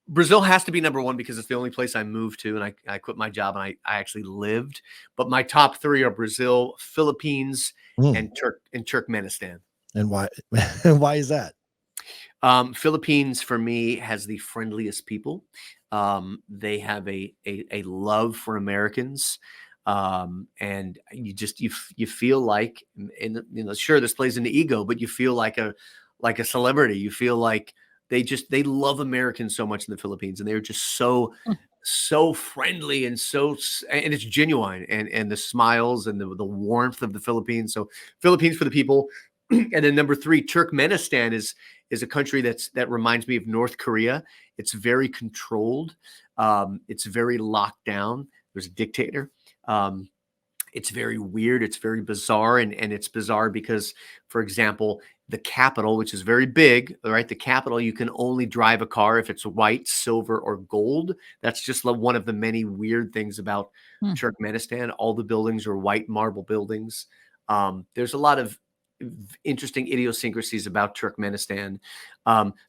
Brazil has to be number 1 because it's the only place I moved to, and I quit my job and I actually lived. But my top 3 are Brazil, Philippines, and Turkmenistan. And why? Why is that? Philippines for me has the friendliest people. They have a love for Americans. And you feel like, and sure, this plays into ego, but you feel like a celebrity. You feel like they love Americans so much in the Philippines, and they're just so friendly and and it's genuine, and the smiles and the warmth of the Philippines. So Philippines for the people. And then number 3, Turkmenistan is a country that reminds me of North Korea. It's very controlled. It's very locked down. There's a dictator. It's very weird. It's very bizarre. And it's bizarre because, for example, the capital, which is very big, right? The capital, you can only drive a car if it's white, silver, or gold. That's just one of the many weird things about Turkmenistan. All the buildings are white marble buildings. There's a lot of interesting idiosyncrasies about Turkmenistan.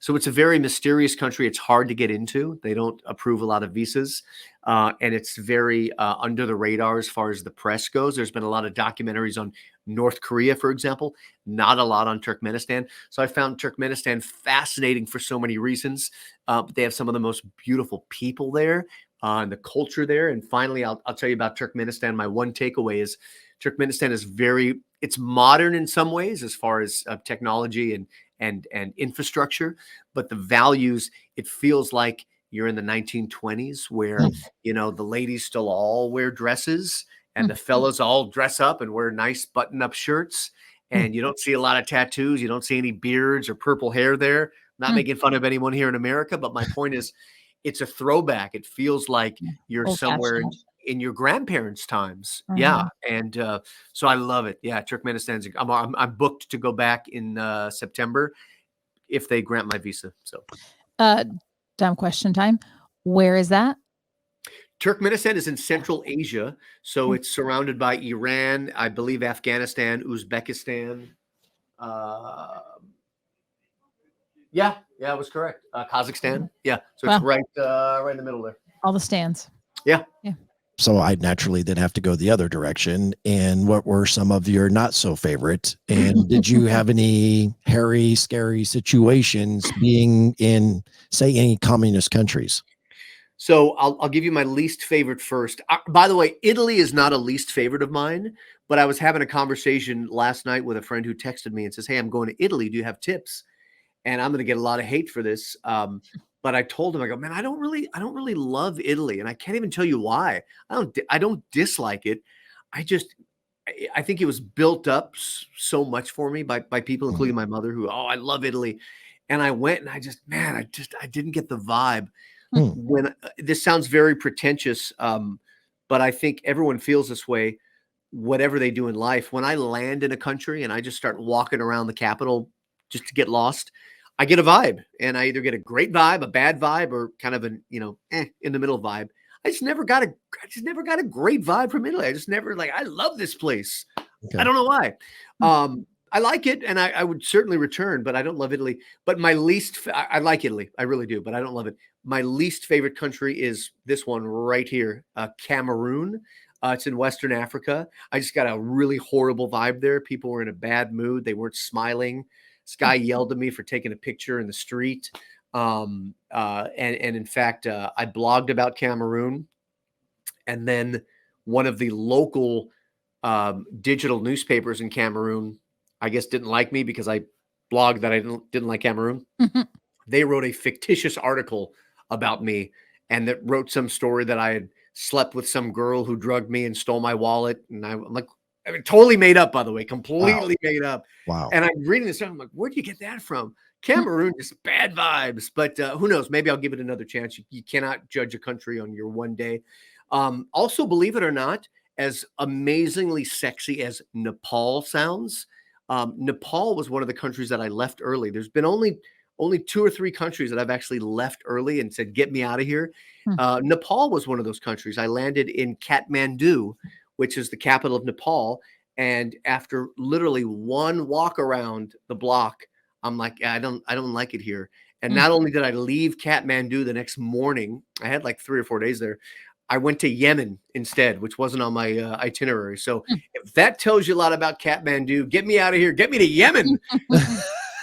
So it's a very mysterious country. It's hard to get into. They don't approve a lot of visas. And it's very under the radar as far as the press goes. There's been a lot of documentaries on North Korea, for example, not a lot on Turkmenistan. So I found Turkmenistan fascinating for so many reasons. But they have some of the most beautiful people there and the culture there. And finally, I'll tell you about Turkmenistan. My one takeaway is Turkmenistan is it's modern in some ways as far as technology and infrastructure, but the values, it feels like you're in the 1920s where, the ladies still all wear dresses and the fellas all dress up and wear nice button-up shirts. And you don't see a lot of tattoos. You don't see any beards or purple hair there. Not making fun of anyone here in America, but my point is it's a throwback. It feels like you're somewhere in your grandparents' times. Yeah. And so I love it. Yeah. Turkmenistan's, I'm booked to go back in September if they grant my visa. So dumb question time. Where is that? Turkmenistan is in Central Asia. So it's surrounded by Iran, I believe Afghanistan, Uzbekistan. Yeah, it was correct. Kazakhstan. Yeah. So it's right in the middle there. All the stands. Yeah. So I naturally then have to go the other direction. And what were some of your not so favorite? And did you have any hairy, scary situations being in, say, any communist countries? So I'll give you my least favorite first. By the way, Italy is not a least favorite of mine, but I was having a conversation last night with a friend who texted me and says, "Hey, I'm going to Italy. Do you have tips?" And I'm going to get a lot of hate for this. But I told him, I go, man, I don't really love Italy. And I can't even tell you why. I don't dislike it. I think it was built up so much for me by people, including my mother, who, I love Italy. And I went and I didn't get the vibe. When this sounds very pretentious, but I think everyone feels this way, whatever they do in life. When I land in a country and I just start walking around the capital just to get lost, I get a vibe, and I either get a great vibe, a bad vibe, or kind of an, in the middle vibe. I just never got a great vibe from Italy. I just never I love this place. Okay. I don't know why. I like it, and I would certainly return, but I don't love Italy. But I like Italy. I really do, but I don't love it. My least favorite country is this one right here, Cameroon. It's in Western Africa. I just got a really horrible vibe there. People were in a bad mood. They weren't smiling. This guy yelled at me for taking a picture in the street. And in fact, I blogged about Cameroon. And then one of the local digital newspapers in Cameroon, I guess, didn't like me because I blogged that I didn't like Cameroon. They wrote a fictitious article about me and that wrote some story that I had slept with some girl who drugged me and stole my wallet. And I'm like, totally made up, by the way, completely made up. Wow. And I'm reading this, I'm like, where'd you get that from? Cameroon, just bad vibes. But who knows? Maybe I'll give it another chance. You cannot judge a country on your one day. Also, believe it or not, as amazingly sexy as Nepal sounds, Nepal was one of the countries that I left early. There's been only 2 or 3 countries that I've actually left early and said, get me out of here. Nepal was one of those countries. I landed in Kathmandu, which is the capital of Nepal. And after literally one walk around the block, I'm like, I don't like it here. And not only did I leave Kathmandu the next morning, I had like 3 or 4 days there. I went to Yemen instead, which wasn't on my itinerary. So if that tells you a lot about Kathmandu, get me out of here. Get me to Yemen.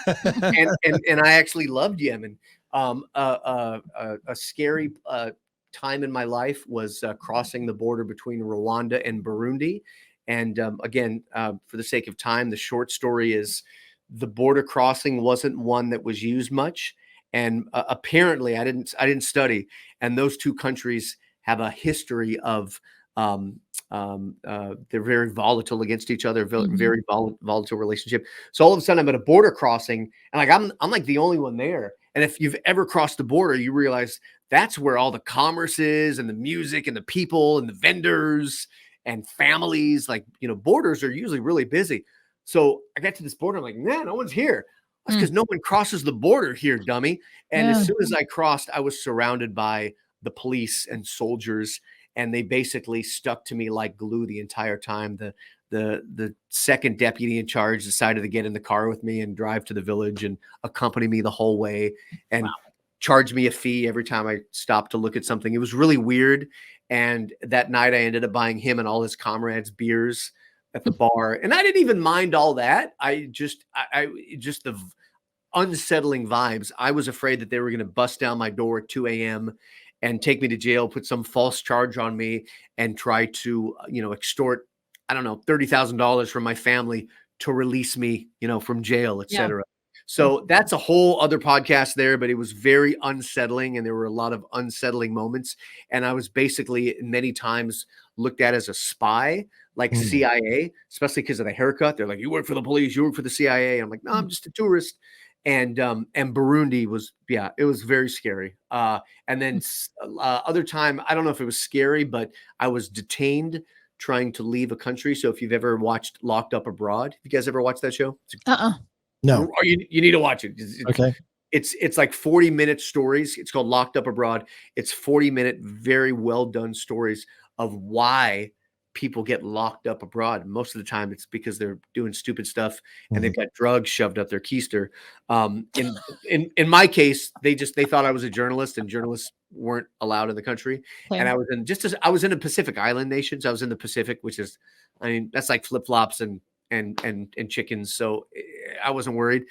and I actually loved Yemen. A scary time in my life was crossing the border between Rwanda and Burundi. And again, for the sake of time, the short story is the border crossing wasn't one that was used much. And apparently I didn't study. And those two countries have a history of they're very volatile against each other, very volatile relationship. So all of a sudden I'm at a border crossing and like I'm like the only one there. And if you've ever crossed the border, you realize that's where all the commerce is and the music and the people and the vendors. and families. Like, borders are usually really busy. So I got to this border. I'm like, man, no one's here. That's because no one crosses the border here, dummy. And as soon as I crossed, I was surrounded by the police and soldiers, and they basically stuck to me like glue the entire time. The second deputy in charge decided to get in the car with me and drive to the village and accompany me the whole way and charge me a fee every time I stopped to look at something. It was really weird. And that night I ended up buying him and all his comrades beers at the bar. And I didn't even mind all that. I just the unsettling vibes. I was afraid that they were going to bust down my door at 2 a.m. and take me to jail, put some false charge on me, and try to, extort, I don't know, $30,000 from my family to release me, from jail, etc. So that's a whole other podcast there, but it was very unsettling, and there were a lot of unsettling moments. And I was basically many times looked at as a spy, like CIA, especially because of the haircut. They're like, you work for the police, you work for the CIA. I'm like, no, I'm just a tourist. And Burundi was, it was very scary. And then other time, I don't know if it was scary, but I was detained trying to leave a country. So if you've ever watched Locked Up Abroad, have you guys ever watched that show? No. Or you need to watch it. Okay. It's like 40-minute stories. It's called Locked Up Abroad. It's 40-minute, very well done stories of why people get locked up abroad. Most of the time it's because they're doing stupid stuff and they've got drugs shoved up their keister. In my case, they thought I was a journalist, and journalists weren't allowed in the country. Okay. And I was in a Pacific Island nations. I was in the Pacific, which is, that's like flip-flops and chickens. So I wasn't worried.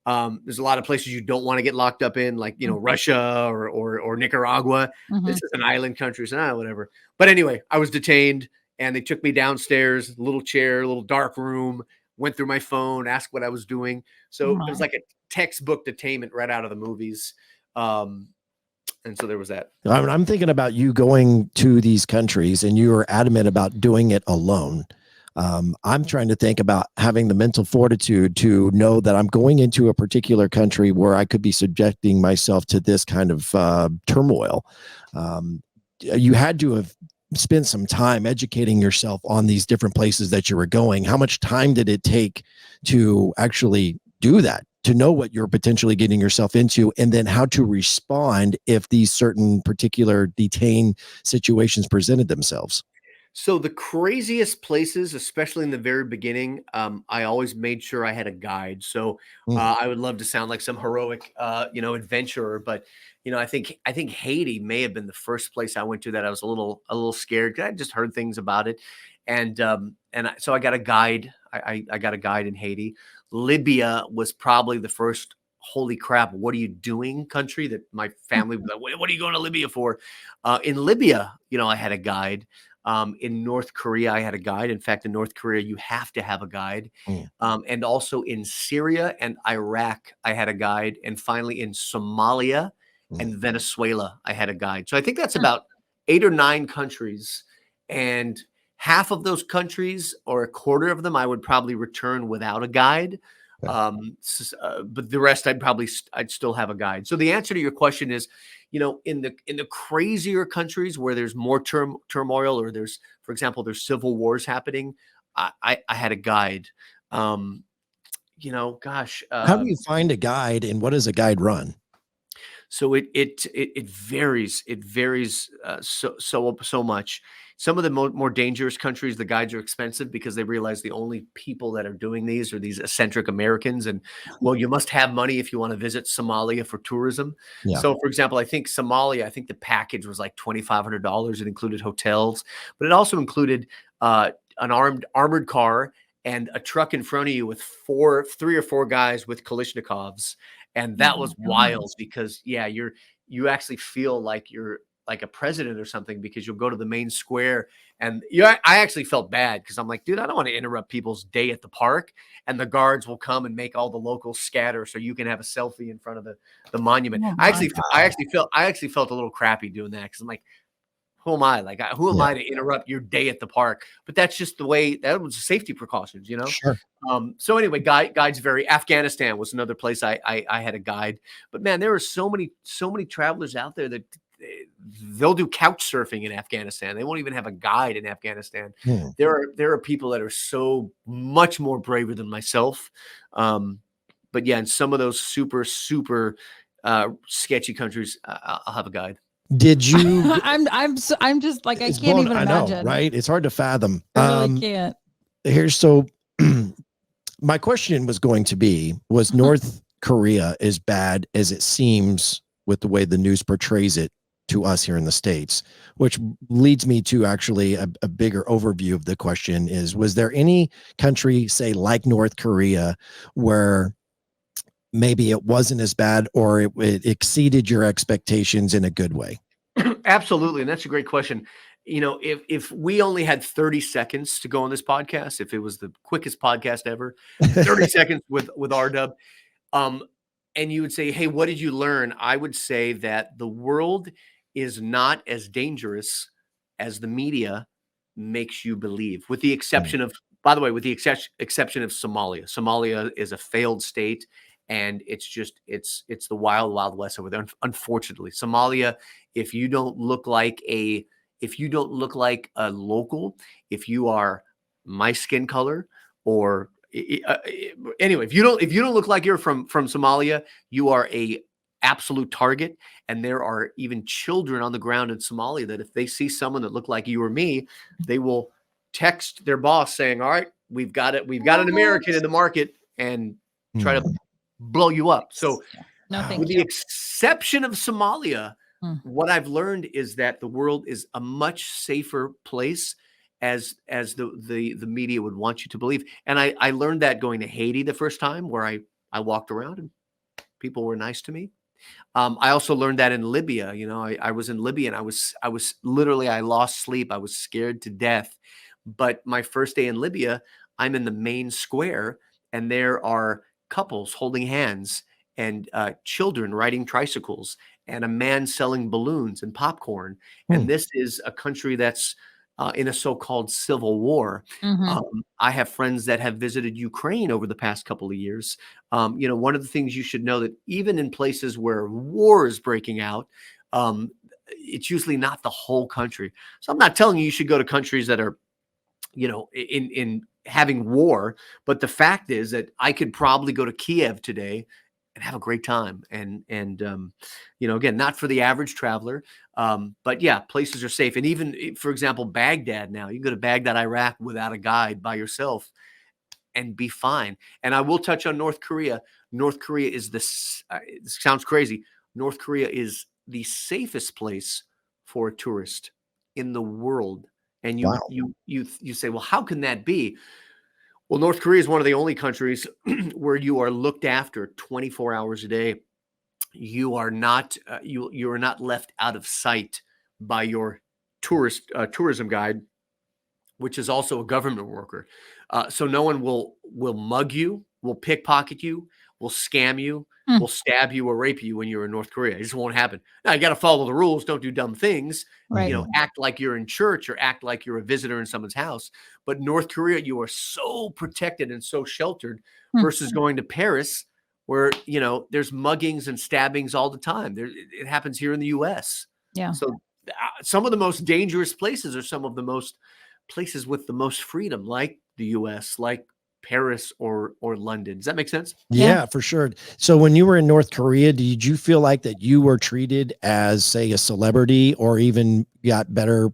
There's a lot of places you don't want to get locked up in, like, Russia or Nicaragua. This is an island country, so whatever. But anyway, I was detained, and they took me downstairs, little chair, little dark room, went through my phone, asked what I was doing. So it was like a textbook detainment right out of the movies. And so there was that. I'm thinking about you going to these countries, and you were adamant about doing it alone. I'm trying to think about having the mental fortitude to know that I'm going into a particular country where I could be subjecting myself to this kind of turmoil. You had to have spent some time educating yourself on these different places that you were going. How much time did it take to actually do that, to know what you're potentially getting yourself into, and then how to respond if these certain particular detained situations presented themselves? So the craziest places, especially in the very beginning, I always made sure I had a guide. So I would love to sound like some heroic, adventurer, but I think Haiti may have been the first place I went to that I was a little scared, because I just heard things about it, so I got a guide. I got a guide in Haiti. Libya was probably the first holy crap, what are you doing country that my family was like, what are you going to Libya for? In Libya, I had a guide. In North Korea, I had a guide. In fact, in North Korea, you have to have a guide. And also in Syria and Iraq, I had a guide. And finally, in Somalia and Venezuela, I had a guide. So I think that's about 8 or 9 countries. And half of those countries, or a quarter of them, I would probably return without a guide. But the rest, I'd still have a guide. So the answer to your question is, in the crazier countries where there's more turmoil, or for example, there's civil wars happening, I had a guide. How do you find a guide, and what does a guide run? So it varies. It varies so much. Some of the more dangerous countries, the guides are expensive because they realize the only people that are doing these are these eccentric Americans. And well, you must have money if you want to visit Somalia for tourism. Yeah. So for example, I think Somalia, the package was like $2,500. It included hotels, but it also included an armored car and a truck in front of you with 3 or 4 guys with Kalashnikovs. And that was wild because you actually feel like you're like a president or something, because you'll go to the main square, and I actually felt bad because I'm like, dude, I don't want to interrupt people's day at the park, and the guards will come and make all the locals scatter so you can have a selfie in front of the monument. I actually felt a little crappy doing that, because I'm like, who am I? Like, who am I to interrupt your day at the park? But that's just the way, that was safety precautions, Sure. So anyway, guides vary. Afghanistan was another place I had a guide. But man, there are so many travelers out there that they'll do couch surfing in Afghanistan. They won't even have a guide in Afghanistan. There are people that are so much more braver than myself. But yeah, in some of those super sketchy countries, I'll have a guide. Did you? I'm just like, I It's can't blown- even I know, imagine. right? It's hard to fathom. I really can't. Here's so my question was going to be, was North Korea as bad as it seems with the way the news portrays it to us here in the States? Which leads me to actually a bigger overview of the question is, was there any country, say like North Korea, where maybe it wasn't as bad or it exceeded your expectations in a good way? Absolutely. And that's a great question. You know, if we only had 30 seconds to go on this podcast, if it was the quickest podcast ever, 30 seconds with RW, and you would say, hey, what did you learn? I would say that the world is not as dangerous as the media makes you believe, with the exception of, by the way, with the exception of Somalia. Somalia is a failed state, and it's the wild, wild west over there. Unfortunately, Somalia, if you don't look like a local, if you are my skin color, or anyway, if you don't look like you're from Somalia, you are a absolute target. And there are even children on the ground in Somalia that if they see someone that look like you or me, they will text their boss saying, all right, we've got an American in the market, and try to blow you up. So with the exception of Somalia, what I've learned is that the world is a much safer place as the media would want you to believe. And I learned that going to Haiti the first time, where I walked around and people were nice to me. I also learned that in Libya. You know, I was in Libya, and I was literally, I lost sleep. I was scared to death. But my first day in Libya, I'm in the main square, and there are couples holding hands, and children riding tricycles, and a man selling balloons and popcorn. And this is a country that's in a so-called civil war. I have friends that have visited Ukraine over the past couple of years. You know, one of the things you should know, that even in places where war is breaking out, it's usually not the whole country. So I'm not telling you should go to countries that are, you know, in having war, but the fact is that I could probably go to Kiev today and have a great time. And you know, again, not for the average traveler, but yeah, places are safe. And even, for example, Baghdad, now you can go to Baghdad, Iraq, without a guide, by yourself, and be fine. And I will touch on North Korea. North Korea is this sounds crazy. North Korea is the safest place for a tourist in the world. And you say, well, how can that be? Well, North Korea is one of the only countries where you are looked after 24 hours a day. You are not you are not left out of sight by your tourism guide, which is also a government worker. So no one will mug you, will pickpocket you, will scam you, will stab you or rape you when you're in North Korea. It just won't happen. Now, you got to follow the rules. Don't do dumb things. Right. You know, act like you're in church, or act like you're a visitor in someone's house. But North Korea, you are so protected and so sheltered, versus going to Paris, where, you know, there's muggings and stabbings all the time. It happens here in the U.S. Yeah. So some of the most dangerous places are some of the most places with the most freedom, like the U.S., like Paris or London. Does that make sense? Yeah, for sure. So when you were in North Korea, did you feel like that you were treated as, say, a celebrity, or even got better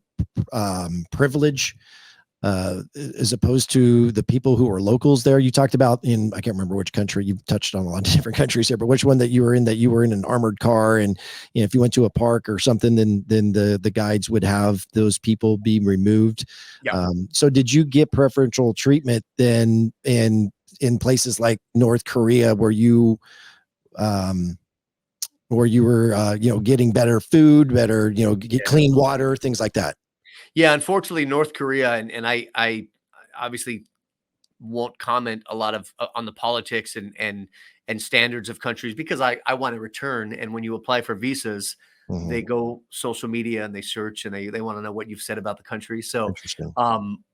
privilege as opposed to the people who were locals there? You talked about I can't remember which country, you've touched on a lot of different countries here, but which one that you were in an armored car, and you know, if you went to a park or something, then the guides would have those people be removed. Yeah. So did you get preferential treatment then in places like North Korea, where you were you know, getting better food, better, you know, get clean water, things like that? Yeah, unfortunately, North Korea, and I obviously won't comment a lot of on the politics and standards of countries, because I want to return. And when you apply for visas, they go social media and they search, and they want to know what you've said about the country. So,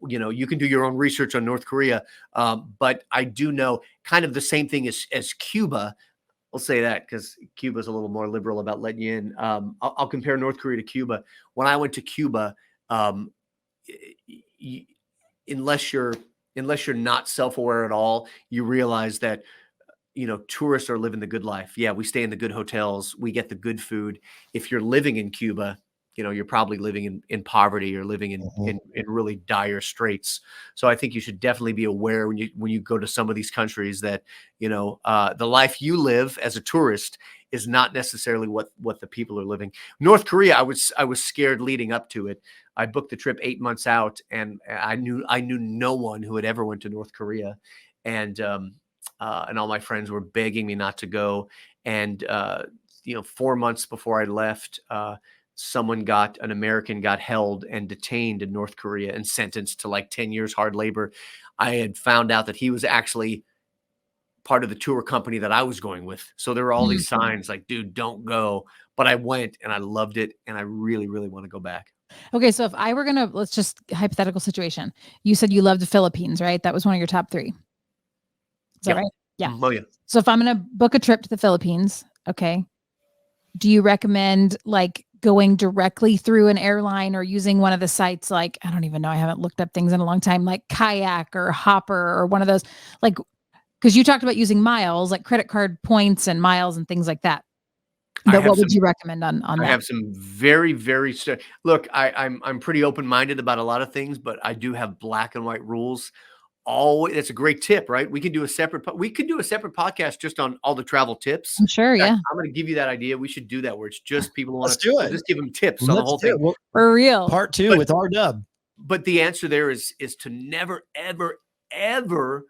you know, you can do your own research on North Korea, but I do know kind of the same thing as Cuba. I'll say that because Cuba's a little more liberal about letting you in. I'll compare North Korea to Cuba. When I went to Cuba, um, y- unless you're not self-aware at all, you realize that tourists are living the good life. Yeah, we stay in the good hotels, we get the good food. If you're living in Cuba, you're probably living in poverty. You're living in really dire straits. So I think you should definitely be aware when you go to some of these countries that the life you live as a tourist is not necessarily what the people are living. North Korea, I was scared leading up to it. I booked the trip 8 months out, and I knew no one who had ever went to North Korea, and all my friends were begging me not to go. And 4 months before I left, an American got held and detained in North Korea and sentenced to like 10 years hard labor. I had found out that he was actually part of the tour company that I was going with. So there were all these signs like, dude, don't go. But I went and I loved it. And I really, really want to go back. Okay. So if I were let's just hypothetical situation. You said you loved the Philippines, right? That was one of your top 3. Is that right? Yeah. Oh, yeah. So if I'm going to book a trip to the Philippines, okay, do you recommend like going directly through an airline or using one of the sites like, I don't even know, I haven't looked up things in a long time, like Kayak or Hopper or one of those, like, because you talked about using miles, like credit card points and miles and things like that. But what would you recommend on that? I have some very, very look, I'm pretty open-minded about a lot of things, but I do have black and white rules. That's a great tip, right? We could do a separate podcast just on all the travel tips. I'm sure. In fact, Yeah. I'm going to give you that idea. We should do that where it's just people want to do it. Just give them tips on the whole thing. Well, for real. Part 2 with R-Dub. But the answer there is to never, ever, ever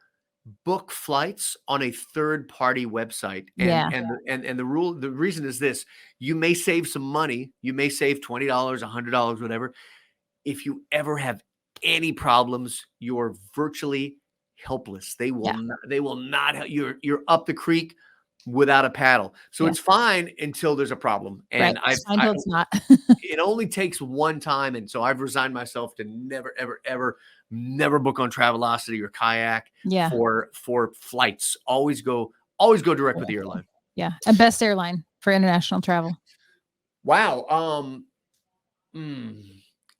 book flights on a third-party website. And the reason is this: you may save some money. You may save $20, $100, whatever. If you ever have any problems, you're virtually helpless. They will not help. You're up the creek without a paddle. So it's fine until there's a problem. And until it's not. It only takes one time. And so I've resigned myself to never, ever, ever, never book on Travelocity or Kayak for flights. Always go direct with the airline. Yeah. And best airline for international travel. Wow.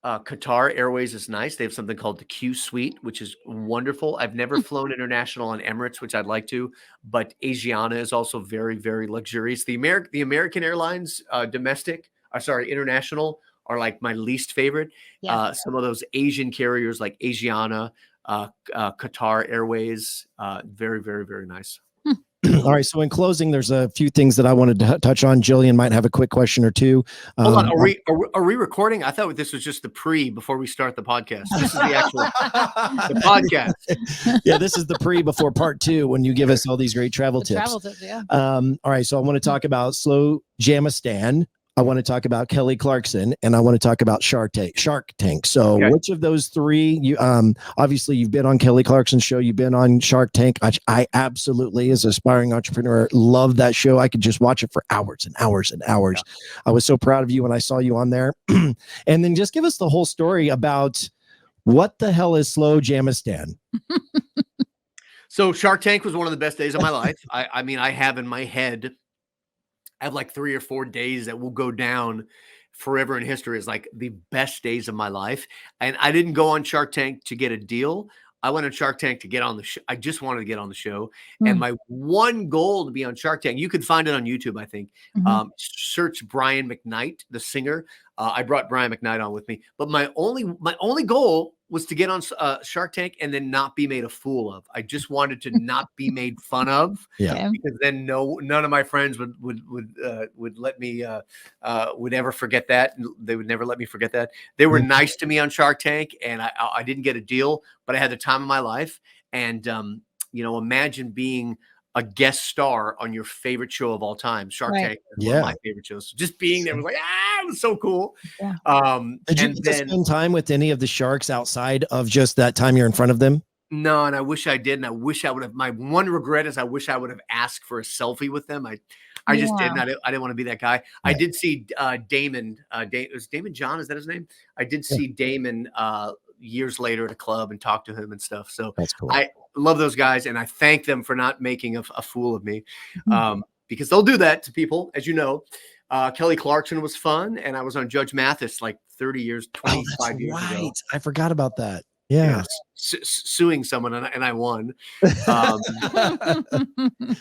Qatar Airways is nice. They have something called the Q Suite, which is wonderful. I've never flown international on Emirates, which I'd like to, but Asiana is also very, very luxurious. The American Airlines international are like my least favorite. Yeah. Some of those Asian carriers like Asiana, Qatar Airways, very, very, very nice. All right. So in closing, there's a few things that I wanted to touch on. Jillian might have a quick question or two. Hold on. Are we recording? I thought this was just the before we start the podcast. This is the actual the podcast. Yeah, this is the before part 2 when you give us all these great travel tips. Travel tips, yeah. All right. So I want to talk about Slow Jamistan. I want to talk about Kelly Clarkson, and I want to talk about Shark Tank. So which of those 3, you obviously you've been on Kelly Clarkson's show, you've been on Shark Tank. I absolutely, as an aspiring entrepreneur, love that show. I could just watch it for hours and hours and hours. Yeah. I was so proud of you when I saw you on there. And then just give us the whole story about what the hell is Slow Jamistan? So Shark Tank was one of the best days of my life. I mean, I have in my head, I have like 3 or 4 days that will go down forever in history as like the best days of my life. And I didn't go on Shark Tank to get a deal. I went on Shark Tank to get on the show. I just wanted to get on the show. And my one goal to be on Shark Tank, you can find it on YouTube, I think. Search Brian McKnight, the singer. I brought Brian McKnight on with me. But my only goal was to get on Shark Tank and then not be made a fool of. I just wanted to not be made fun of, because then none of my friends would let me would ever forget that. They would never let me forget that. They were nice to me on Shark Tank, and I didn't get a deal, but I had the time of my life. And imagine being a guest star on your favorite show of all time. Shark Tank is one of my favorite shows. So just being there was like, it was so cool. Yeah. Did you get to spend time with any of the sharks outside of just that time you're in front of them? No, and I wish I did. And I wish I would have. My one regret is I wish I would have asked for a selfie with them. I just didn't. I didn't want to be that guy. I did see Damon. Was Damon John? Is that his name? I did see Damon years later at a club and talk to him and stuff. So that's cool. I love those guys, and I thank them for not making a fool of me. because they'll do that to people, as you know. Kelly Clarkson was fun, and I was on Judge Mathis like 30 years, 25 years ago. I forgot about that. Yeah. Suing someone, and I won.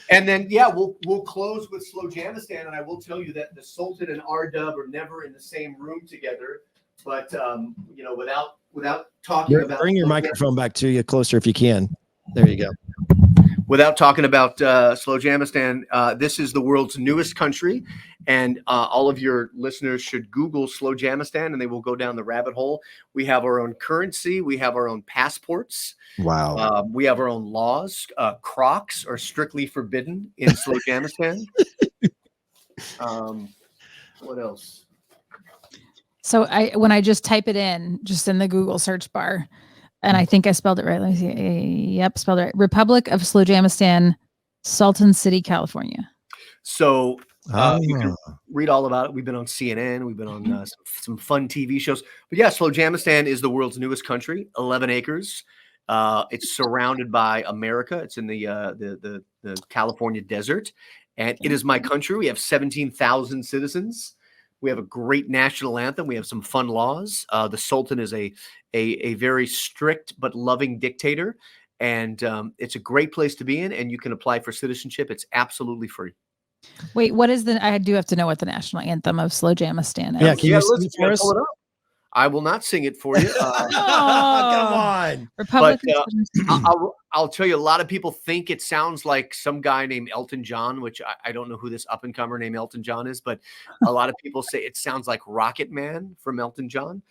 And then, we'll close with Slow Jamistan, and I will tell you that the Sultan and R-Dub are never in the same room together. But without talking about, bring your microphone back to you closer if you can. There you go. Without talking about Slow Jamistan, this is the world's newest country, and all of your listeners should Google Slow Jamistan, and they will go down the rabbit hole. We have our own currency. We have our own passports. Wow. We have our own laws. Crocs are strictly forbidden in Slow Jamistan. What else? So when I just type it in, just in the Google search bar, and I think I spelled it right. Let me see. Yep, spelled it right. Republic of Slow Jamistan, Sultan City, California. So you can read all about it. We've been on CNN. We've been on some fun TV shows. But yeah, Slow Jamistan is the world's newest country, 11 acres. It's surrounded by America. It's in the California desert. And it is my country. We have 17,000 citizens. We have a great national anthem. We have some fun laws. The Sultan is a very strict but loving dictator, and it's a great place to be in. And you can apply for citizenship. It's absolutely free. Wait, what is I do have to know what the national anthem of Slow Jamistan is. Yeah, can you sing it for us? I will not sing it for you. Come on. Republic. But I'll tell you, a lot of people think it sounds like some guy named Elton John, which I don't know who this up and comer named Elton John is, but a lot of people say it sounds like Rocket Man from Elton John.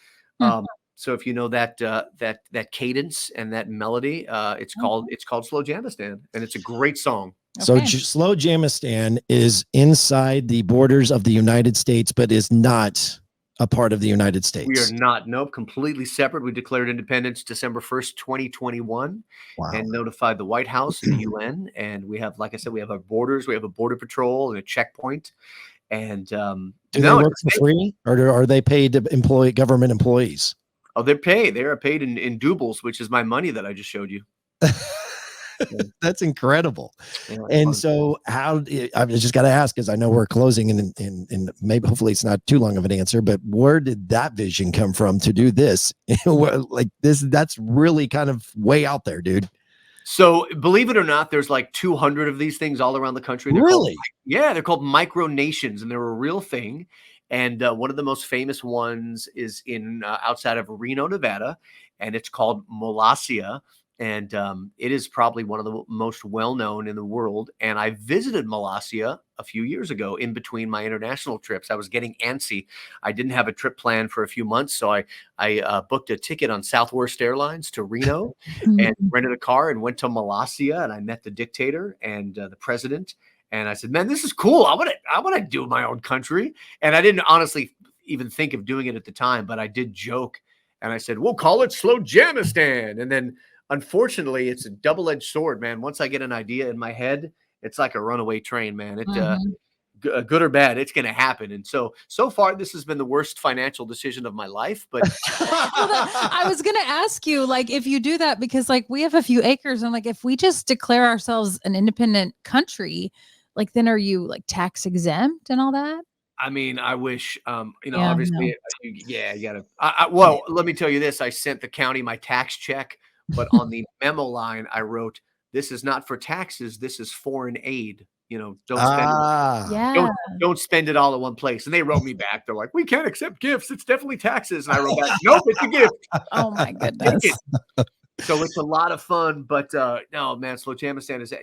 So if you know that cadence and that melody, it's called Slow Jamistan, and it's a great song. So Slow Jamistan is inside the borders of the United States, but is not a part of the United States. We are not. Nope. Completely separate. We declared independence December 1st, 2021, and notified the White House and the UN. And we have, like I said, we have our borders. We have a border patrol and a checkpoint. And do they work for free, or are they paid government employees? Oh, they're paid. They are paid in doubles, which is my money that I just showed you. That's incredible. Yeah, and so I've just got to ask, because I know we're closing and maybe hopefully it's not too long of an answer, but where did that vision come from to do this? Like this, that's really kind of way out there, dude. So believe it or not, there's like 200 of these things all around the country. Really? They're called micronations, and they're a real thing. And one of the most famous ones is in outside of Reno, Nevada, and it's called Molossia. And it is probably one of the most well-known in the world. And I visited Molossia a few years ago in between my international trips. I was getting antsy. I didn't have a trip planned for a few months. So I booked a ticket on Southwest Airlines to Reno and rented a car and went to Molossia. And I met the dictator and the president. And I said, man, this is cool. I want to do my own country. And I didn't honestly even think of doing it at the time, but I did joke. And I said, we'll call it Slow Jamistan. And then unfortunately, it's a double-edged sword, man. Once I get an idea in my head, it's like a runaway train, man. Good or bad, it's going to happen. And so far, this has been the worst financial decision of my life. But I was going to ask you, like, if you do that, because like we have a few acres, and like if we just declare ourselves an independent country, like then are you like tax exempt and all that? I mean, I wish, obviously, you got to. Well, let me tell you this: I sent the county my tax check. But on the memo line, I wrote, "This is not for taxes. This is foreign aid. Don't spend it all in one place." And they wrote me back. They're like, "We can't accept gifts. It's definitely taxes." And I wrote back, "Nope, it's a gift." Oh my goodness! So it's a lot of fun, but no, man, Slow Jamistan is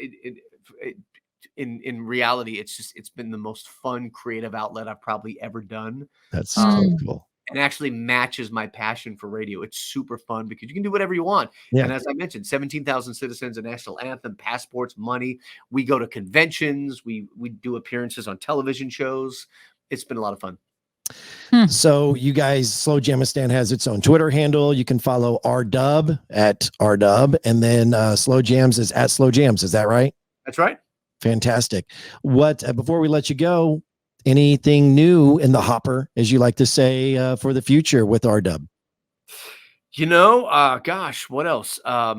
in reality, it's been the most fun creative outlet I've probably ever done. That's so cool. And actually matches my passion for radio. It's super fun because you can do whatever you want. Yeah. And as I mentioned, 17,000 citizens, a national anthem, passports, money. We go to conventions. We do appearances on television shows. It's been a lot of fun. So you guys, Slow Jamistan has its own Twitter handle. You can follow R-Dub at R-Dub. And then Slow Jams is at Slow Jams. Is that right? That's right. Fantastic. Before we let you go, anything new in the hopper, as you like to say, for the future with R-Dub? Gosh, what else? I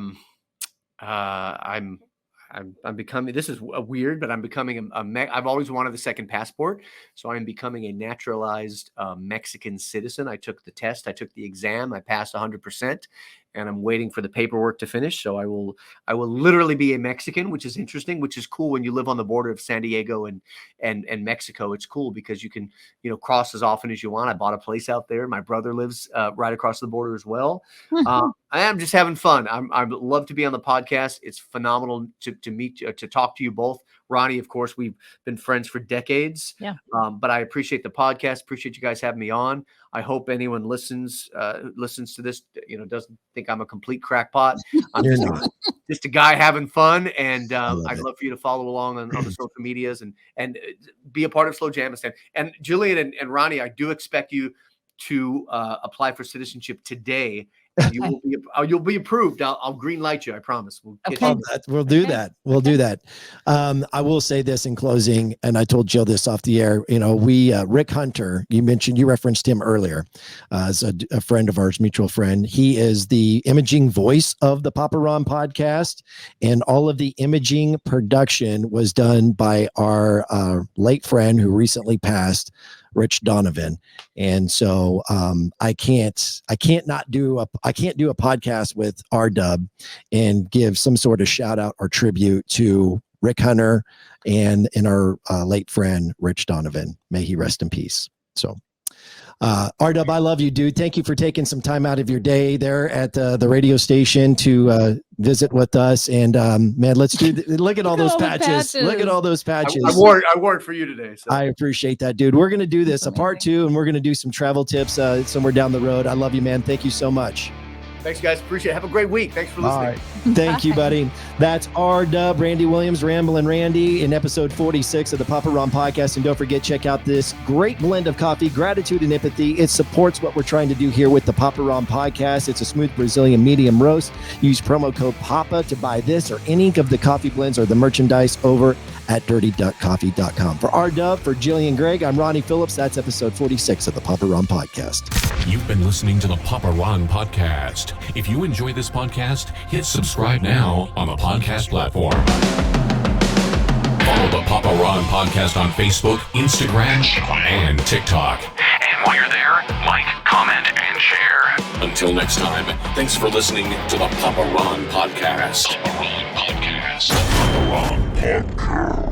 I'm becoming, this is weird, but I'm becoming I've always wanted the second passport. So I'm becoming a naturalized Mexican citizen. I took the test, I took the exam, I passed 100%, and I'm waiting for the paperwork to finish. So I will literally be a Mexican, which is interesting, which is cool when you live on the border of San Diego and Mexico. It's cool because you can, cross as often as you want. I bought a place out there. My brother lives right across the border as well. I am just having fun. I love to be on the podcast. It's phenomenal to meet, to talk to you both. Ronnie, of course, we've been friends for decades. Yeah. But I appreciate the podcast. Appreciate you guys having me on. I hope anyone listens to this, doesn't think I'm a complete crackpot. I'm just a guy having fun. And I'd love for you to follow along on the social medias and be a part of Slow Jamistan. And Jillian and Ronnie, I do expect you to apply for citizenship today. And you'll be approved. I'll green light you. I promise. We'll do that. We'll do that. I will say this in closing, and I told Jill this off the air. Rick Hunter, you referenced him earlier as a friend of ours, mutual friend. He is the imaging voice of the Papa Ron podcast, and all of the imaging production was done by our late friend who recently passed, Rich Donovan. And so I can't do a podcast with R-Dub and give some sort of shout out or tribute to Rick Hunter and our late friend Rich Donovan. May he rest in peace. So R-Dub, I love you, dude. Thank you for taking some time out of your day there at the radio station to visit with us. And man, let's look at all those patches. Look at all those patches. I wore it for you today. So. I appreciate that, dude. We're going to do this a part 2, and we're going to do some travel tips somewhere down the road. I love you, man. Thank you so much. Thanks, guys. Appreciate it. Have a great week. Thanks for listening. All right. Thank you, buddy. That's R-Dub, Randy Williams, Ramblin Randy in episode 46 of the Papa Ron podcast. And don't forget, check out this great blend of coffee, gratitude and empathy. It supports what we're trying to do here with the Papa Ron podcast. It's a smooth Brazilian medium roast. Use promo code PAPA to buy this or any of the coffee blends or the merchandise over at dirtyduckcoffee.com. For R-Dub, for Jillian Gregg, I'm Ronnie Phillips. That's episode 46 of the Papa Ron podcast. You've been listening to the Papa Ron podcast. If you enjoy this podcast, hit subscribe now on the podcast platform. Follow the Papa Ron podcast on Facebook, Instagram, and TikTok. And while you're there, like, comment, and share. Until next time, thanks for listening to the Papa Ron podcast. Papa Ron Podcast.